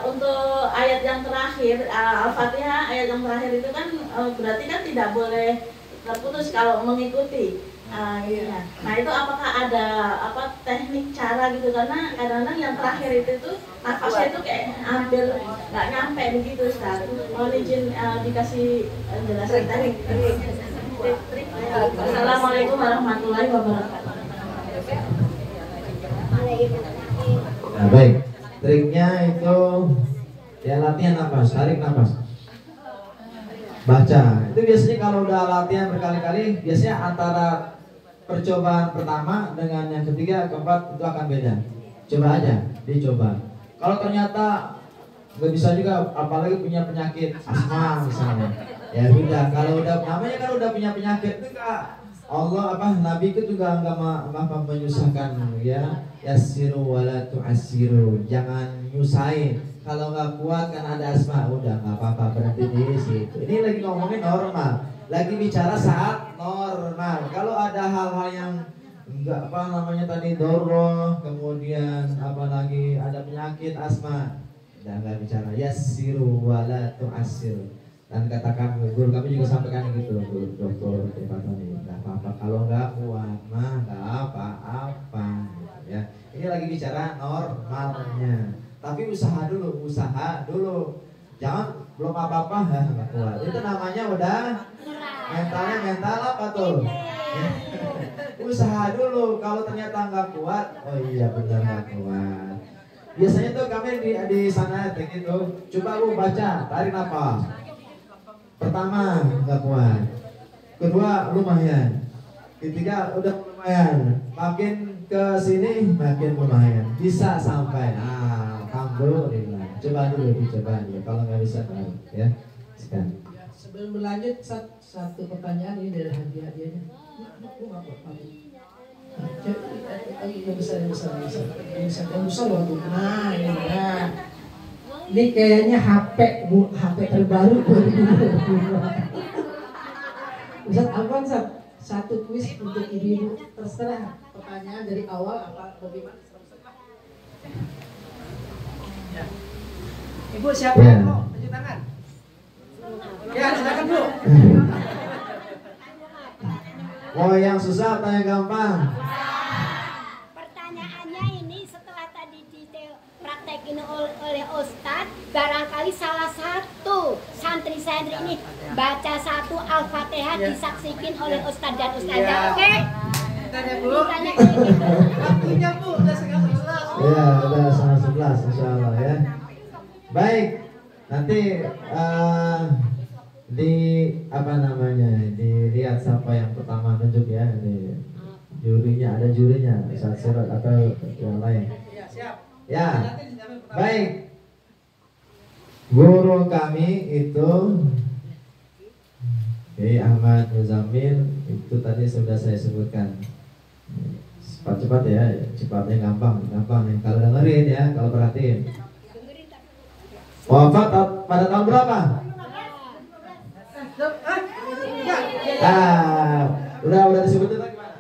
Untuk ayat yang terakhir Al-Fatihah, ayat yang terakhir itu kan berarti kan tidak boleh terputus kalau mengikuti. Iya. Nah itu apakah ada teknik cara gitu, karena kadang-kadang yang terakhir itu nafasnya itu kayak hampir nggak nyampe begitu Ustaz. Mohon izin dikasih jelasan teknik. Assalamualaikum warahmatullahi wabarakatuh. Nah, baik. Triknya itu ya latihan nafas, tarik nafas, baca. Itu biasanya kalau udah latihan berkali-kali, biasanya antara percobaan pertama dengan yang ketiga, keempat itu akan beda. Coba aja, dicoba. Kalau ternyata nggak bisa juga, apalagi punya penyakit asma misalnya, ya udah. Kalau udah namanya kan udah punya penyakit itu Allah Nabi itu juga nggak menyusahkan ya. Yassiru wala tu'assiru, jangan nyusahin. Kalau nggak kuat kan ada asma, udah nggak apa-apa, berhenti di situ. Ini lagi ngomongin normal, lagi bicara saat normal. Kalau ada hal-hal yang nggak tadi doroh, kemudian lagi ada penyakit asma, udah nggak bicara. Yassiru wala tu'assiru. Dan katakan guru kami juga sampaikan gitu, dokter Tepatoni, nggak apa-apa kalau nggak kuat mah nggak apa-apa gitu ya. Ini lagi bicara normalnya, tapi usaha dulu, jangan belum apa-apa nggak kuat. Itu namanya udah mental apa tuh? Usaha dulu, kalau ternyata nggak kuat, oh iya benar nggak kuat. Biasanya tuh kami di sana gitu, coba lu baca, tarik nafas. Pertama nggak kuat, kedua lumayan, ketiga udah lumayan, makin ke sini makin lumayan, bisa sampai alhamdulillah. Coba dulu, dicoba dulu. Kalau nggak bisa baru ya sekarang. Sebelum berlanjut, satu pertanyaan ini dari hadiah-hadiahnya. Yang besar waktu. Nah ini ya. Ini kayaknya HP terbaru 2022. Ustaz Alvan, satu kuis untuk ibu-ibu, terserah pertanyaan dari awal apa bagaimana. Ya. Ibu siapa yang mau cuci tangan? Ya silakan Bu. Oh yang susah atau yang gampang? Pertanyaannya ini setelah tadi dipraktekin oleh Ustadz, barangkali salah satu santri-santri ini baca satu Al-Fatihah disaksikan oleh Ustadz dan Ustadzah. Oke? Tanya Bu. Tanya kayak gitu. Waktunya Bu udah 11:30. Ya udah 11 insya Allah ya. Baik, nanti dilihat siapa yang pertama nunjuk ya, di jurinya, ada jurinya, saat surat atau yang lain. Ya siap. Ya, baik. Guru kami itu Kiai Ahmad Muzamil itu tadi sudah saya sebutkan. Cepat-cepat ya, cepatnya gampang nih. Kalau dengerin ya, kalau perhatiin. Wafat pada tahun berapa? Udah disebutin lagi gimana?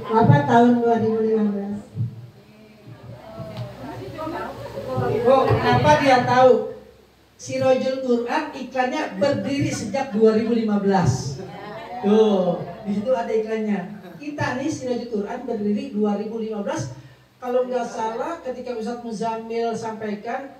Wafat tahun 2015. Oh, kenapa dia tahu? Sirojul Quran iklannya berdiri sejak 2015. Tuh, di situ ada iklannya. Kita nih Sirojul Quran berdiri 2015. Kalau nggak salah ketika Ustadz Muzamil sampaikan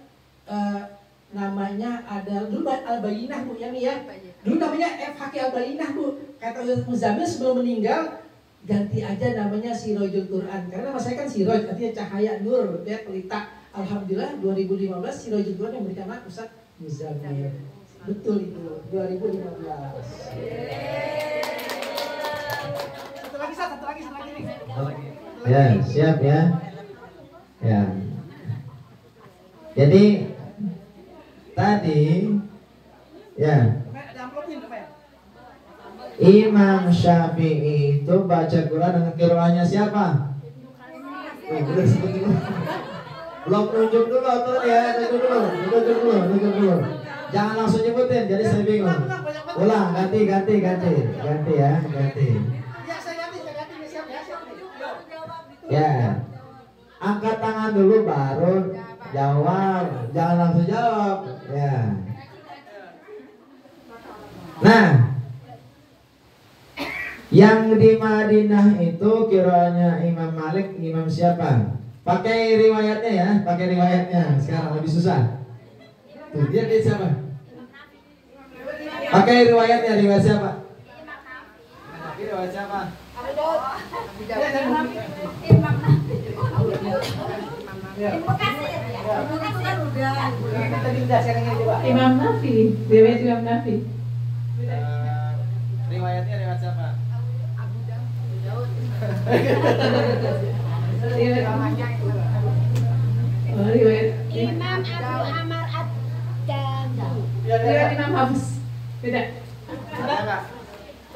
namanya ada dulu Al-Bayyinah Bu ya nih ya. Dulu namanya FHQ Al-Bayyinah Bu. Kata Ustadz Muzamil sebelum meninggal ganti aja namanya Sirojul Quran karena nama saya kan Siroj artinya cahaya nur ya pelita. Alhamdulillah 2015 Sirojul Quran yang berikan nama Ustadz Muzamil. Betul itu 2015. Satu lagi nih. Ya, siap ya. Ya. Jadi tadi ya Imam Syafi'i itu baca Quran dengan qiraahnya siapa? Udah sebut dulu. Belum nunjuk dulu tuh ya, nunjuk dulu. Jangan langsung nyebutin, jadi saya bingung. Ulang, ganti ya. Ya. Angkat tangan dulu baru jawab, jangan langsung jawab. Ya. Nah, yang di Madinah itu kiranya Imam Malik, Imam siapa? Pakai riwayatnya ya, sekarang lebih susah. Tuh, dia siapa? Pakai riwayatnya, riwayat siapa? Riwayat siapa? Imam Nafi, riwayat Imam Nafi. Riwayatnya riwayat siapa? Riwayat Imam Abu Amar Ad-Dani. riwayat Imam Hafiz. Beda.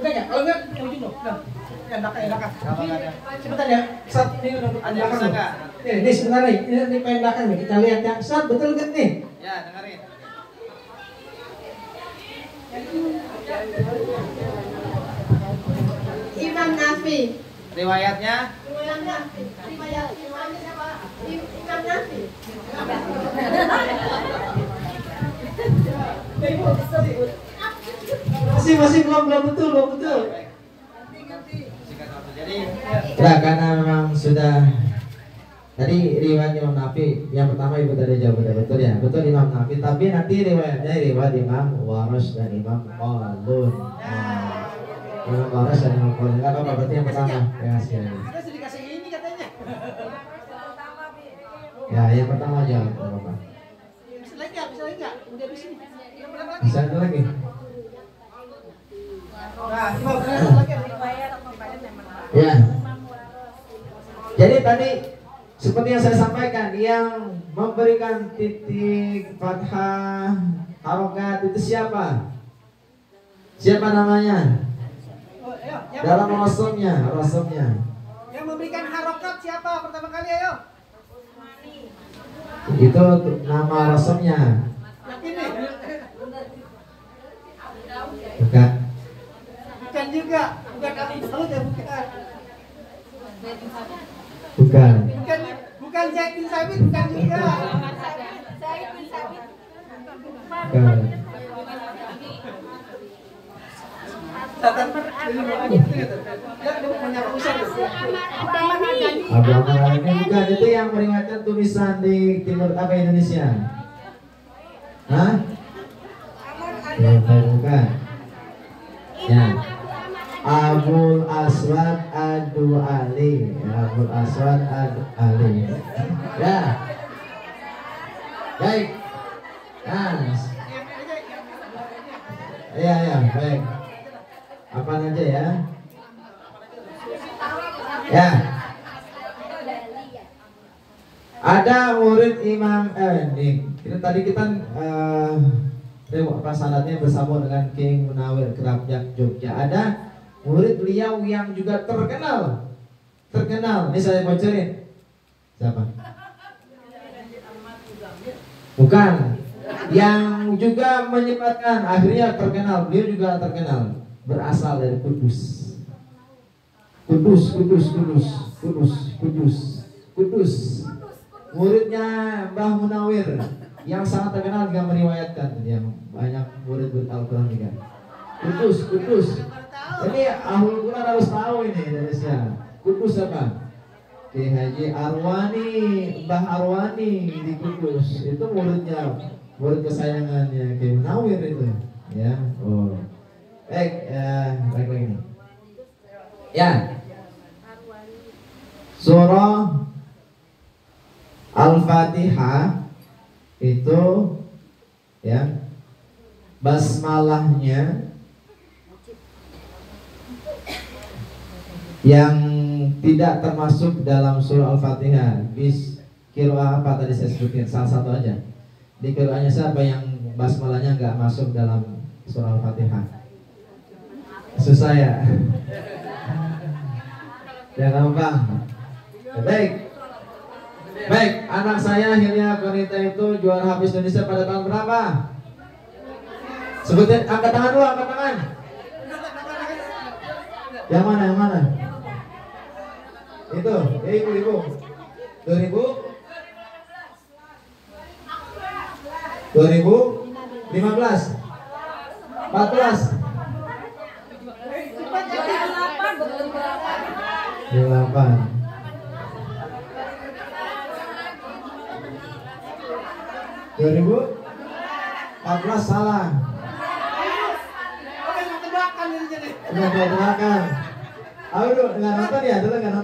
Udah ya, kalau enggak ujung dong. Yang belakang. Sebentar ya. Saat ini udah belakang. Ini sebentar nih. Ini pengen belakang nih. Kita lihat ya. Saat betul enggak nih? Ya, dengerin. Imam Nafi. Riwayatnya? Imam Nafi. Imamnya siapa? Imam Nafi. Masih belum betul. Jadi, nah, karena memang sudah tadi riwayat Imam Nafi yang pertama ibu tadi jawab betul ya, betul Imam Nafi. Tapi nanti riwayatnya riwayat Imam Waras dan Imam Qalun. Imam Waras dan Imam Qalun. Nggak apa-apa, berarti yang pertama. Ya, siapa? Ada dikasih ini katanya. Ya, yang pertama jawab. Nggak apa-apa. Bisa lagi nggak? Udah di sini. Bisa ada lagi? Nah, lagi. Ya. Jadi tadi seperti yang saya sampaikan, yang memberikan titik fathah harokat itu siapa? Siapa namanya? Dalam rasulnya. Yang memberikan harokat siapa pertama kali ayo? Itu nama rasulnya. Yakin nih? Bukan. Bukan juga. Bukan Abu Daud ya, bukan. Bukan Zaid bin Sabit, bukan juga. Bukan. Abu Amar ini bukan, itu yang meriwayatkan tulisan di timur apa Indonesia? Hah? Bukan. Ya. Abul Aswad Ad-Du'ali. Abul Aswad Ad-Du'ali. Ya. Baik. Nah. Ya, baik. Apa aja ya? Ya. Ada murid Imam ini tadi kita syaratnya bersama dengan King Munawir Kerapjak Jogja. Ada murid beliau yang juga terkenal. Ini saya bocorin. Siapa? Bukan. Yang juga menyebabkan akhirnya terkenal. Beliau juga terkenal. Berasal dari Kudus. Muridnya Mbah Munawir yang sangat terkenal juga meriwayatkan, yang banyak murid Al-Quran juga. Kudus. Ini Ahlul Quran harus tahu ini Indonesia. Kudus apa? Ki Haji Arwani, Mbah Arwani di Kudus. Itu muridnya, murid kesayangannya Ki Munawir itu. Ya, oh. Baik lagi. Ya. Surah Al-Fatihah itu ya, basmalahnya yang tidak termasuk dalam surah Al-Fatihah. Qiraah apa tadi saya sebutin, salah satu aja. Di qiraahnya siapa yang basmalahnya nggak masuk dalam surah Al-Fatihah? Susah ya. Ya gampang. Baik, anak saya akhirnya wanita itu juara Hafiz Indonesia pada tahun berapa? Sebutin, angkat tangan dulu, angkat tangan. Yang mana? Itu, ibu. 2015. Salah. Udah belakang. Aduh, nggak nonton ya? 2013.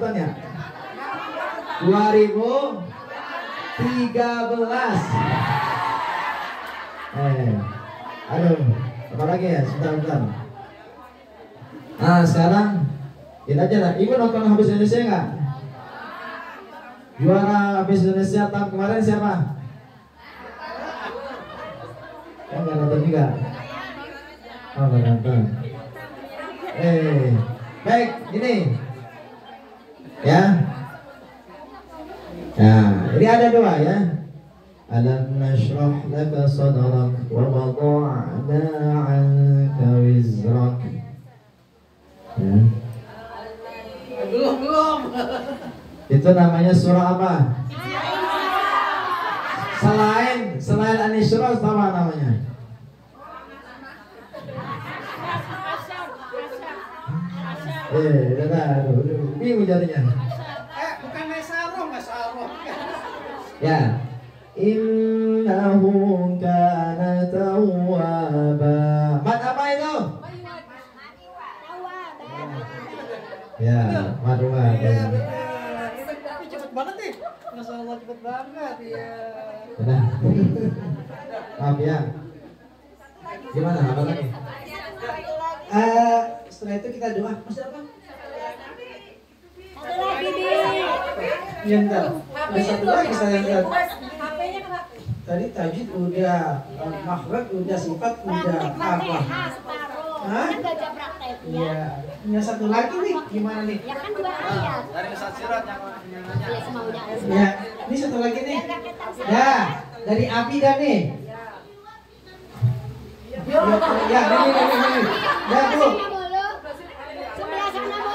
Aduh, apa lagi ya? Sebentar. Nah, sekarang kita aja lah. Ibu nonton Hafiz Indonesia nggak? Juara Hafiz Indonesia tahun kemarin siapa? Nggak nonton juga. Oh, nggak nonton. Baik, ini ya. Nah, ini ada doa ya. Alam nashrah laka sadrak wa wada'na 'anka wizrak. Ya. Belum. Itu namanya surah apa? Selain An-Isra apa namanya? Bingung jadinya. Bukan Masaroh. Ya. Innahu kana tawwaba. Mat apa itu? Ya, madwa. Tapi cepet banget nih. Masya Allah, cepet banget ya. Udah. Maaf ya. Gimana? Apa lagi? Setelah itu kita doa. Masih apa? Satu lagi di. Ya entar. Satu lagi saya lihat. Tadi tajwid udah, makhraj udah, sifat udah, apa? Hah? Kan baca prakteknya. Iya. Yang satu lagi nih, gimana nih? Ya kan 2 ayat. Dari Ustaz Sirat yang Ya semaunya. Ya, ini satu lagi nih. Ya, dari Abi dan nih. Ya, ini. Ya, Bu.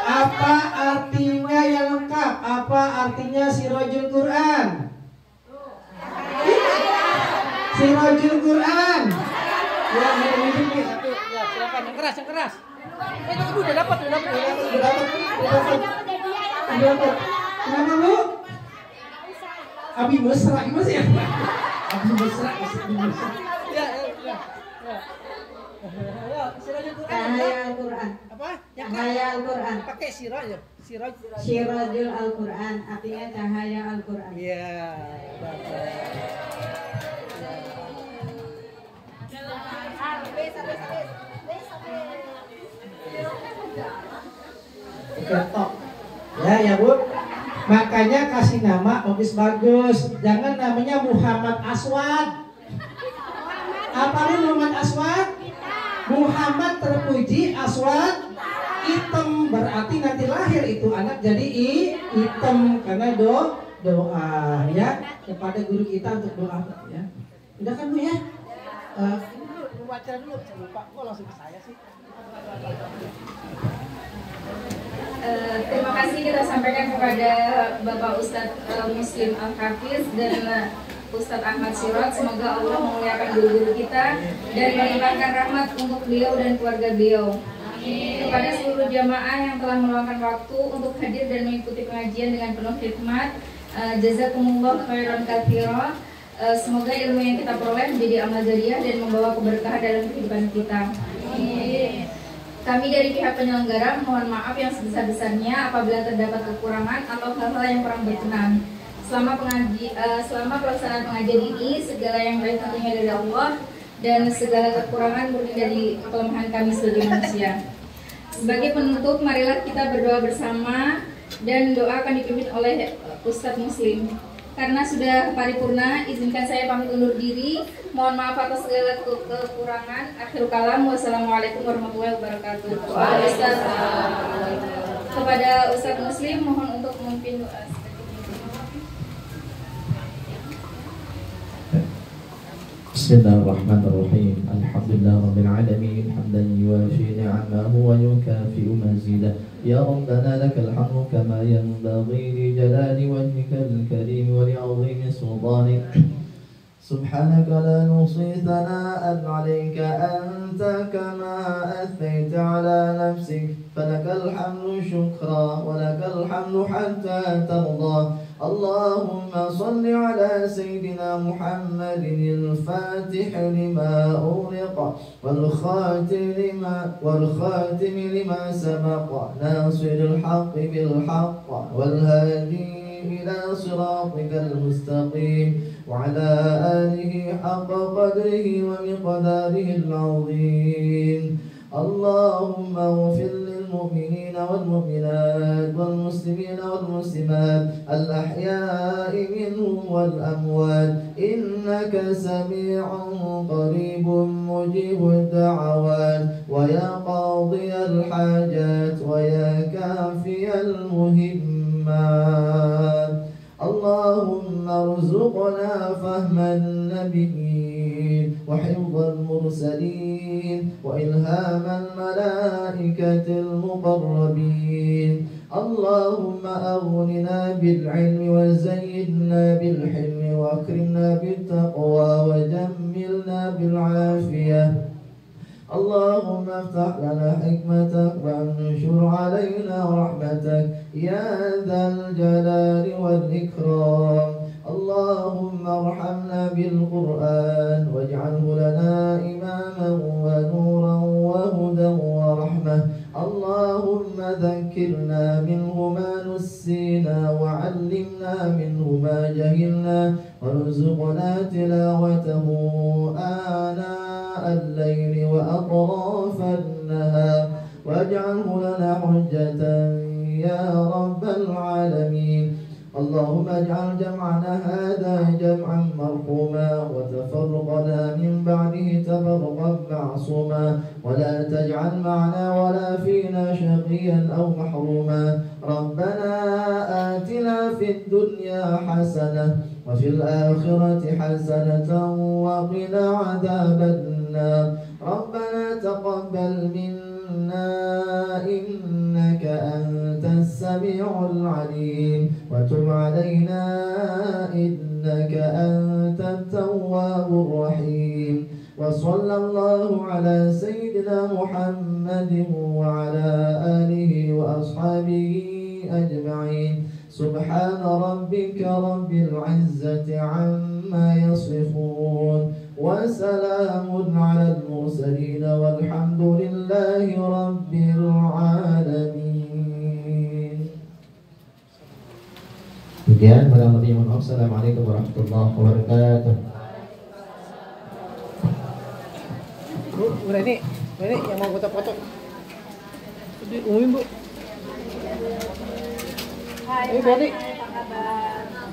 Apa artinya yang lengkap? Apa artinya Sirajul Quran? Sirajul Quran. Ya, ini. Ya, silakan yang keras. Itu udah dapat. Kenapa lu? Abi mesra gimana sih? Abi mesra. Ya. Sirajul Quran. Cahaya Al-Quran. Apa? Cahaya Al-Quran. Pakai siraj ya. Syirajul Al-Quran artinya cahaya Al-Quran. Iya. Oke, tok. Ya, Bu. Makanya kasih nama bagus-bagus. Jangan namanya Muhammad Aswad. Apa lu Muhammad Aswad? Muhammad terpuji, Aswad hitam. Berarti nanti lahir itu anak jadi hitam karena doa ya kepada guru kita untuk doa ya. Udah kan Bu ya? Baca dulu, lupa kok langsung ke saya sih. Terima kasih kita sampaikan kepada Bapak Ustadz Muslim Al-Hafiz dan Ustadz Ahmad Sirot. Semoga Allah memuliakan guru-guru kita dan melimpahkan rahmat untuk beliau dan keluarga beliau. Kepada seluruh jamaah yang telah meluangkan waktu untuk hadir dan mengikuti pengajian dengan penuh khidmat, jazakumullah khairan katsiran. Semoga ilmu yang kita peroleh menjadi amal jariah dan membawa keberkahan dalam kehidupan kita. Kami dari pihak penyelenggara mohon maaf yang sebesar-besarnya apabila terdapat kekurangan atau hal-hal yang kurang berkenan. Selama pelaksanaan pengajian ini, segala yang baik tentunya dari Allah dan segala kekurangan murni dari kelemahan kami sebagai manusia. Sebagai penutup, marilah kita berdoa bersama dan doa akan dipimpin oleh Ustadz Muslim. Karena sudah paripurna, izinkan saya pamit undur diri. Mohon maaf atas segala kekurangan. Akhirul kalam, wassalamualaikum warahmatullahi wabarakatuh. Kepada Ustadz Muslim, mohon untuk memimpin doa. Bismillahirrahmanirrahim. Alhamdulillah rabbil alamin, hamdan yuwafi ni'amahu wa yukafi'u mazidah. Ya Rabbana lakal hamdu kama yanbaghi li jalali wajhikal karim wa li 'azimi sultanik. Subhanaka la nuhsi thana'an 'alayka anta kama athnaita 'ala nafsik. Falakal hamdu shukra wa lakal hamdu hatta tarda. اللهم صل على سيدنا محمد الفاتح لما أغلق والخاتم لما سبق ناصر الحق بالحق والهادي إلى صراطك المستقيم وعلى آله حق قدره ومقداره العظيم. اللهم اغفر للمؤمنين والمؤمنات والمسلمين والمسلمات الأحياء منهم والأموات إنك سميع قريب مجيب الدعوات ويا قاضي الحاجات ويا كافي المهمات. اللهم ارزقنا فهم النبيين وحفظ المرسلين وإلهام الملائكة المقربين. اللهم أغننا بالعلم وزيدنا بالحلم وأكرمنا بالتقوى وجملنا بالعافية. اللهم افتح لنا حكمتك وانشر علينا رحمتك يا ذا الجلال والإكرام. اللهم ارحمنا بالقرآن واجعله لنا إماما ونورا وهدى ورحمة. اللهم ذكرنا منه ما نسينا وعلمنا منه ما جهلنا وارزقنا تلاوته آناء الليل وأطراف النهار واجعله لنا حجة يا رب العالمين. اللهم اجعل جمعنا هذا جمعا مرحوما وتفرقنا من بعده تفرقا معصوما ولا تجعل معنا ولا فينا شقيا أو محروما. ربنا آتنا في الدنيا حسنة وفي الآخرة حسنة وقنا عذاب النار. ربنا تقبل منا إنك أنت السميع العليم وتب علينا إنك أنت التواب الرحيم. وصلى الله على سيدنا محمد وعلى آله وأصحابه أجمعين. سبحان ربك رب العزة عما يصفون وسلام على المرسلين والحمد لله رب العالمين. Demikian, kurang lebih mohon maaf. Assalamualaikum warahmatullahi wabarakatuh. Bu, ini yang mau foto-foto. Umumin Bu. Hai, Ini kabar?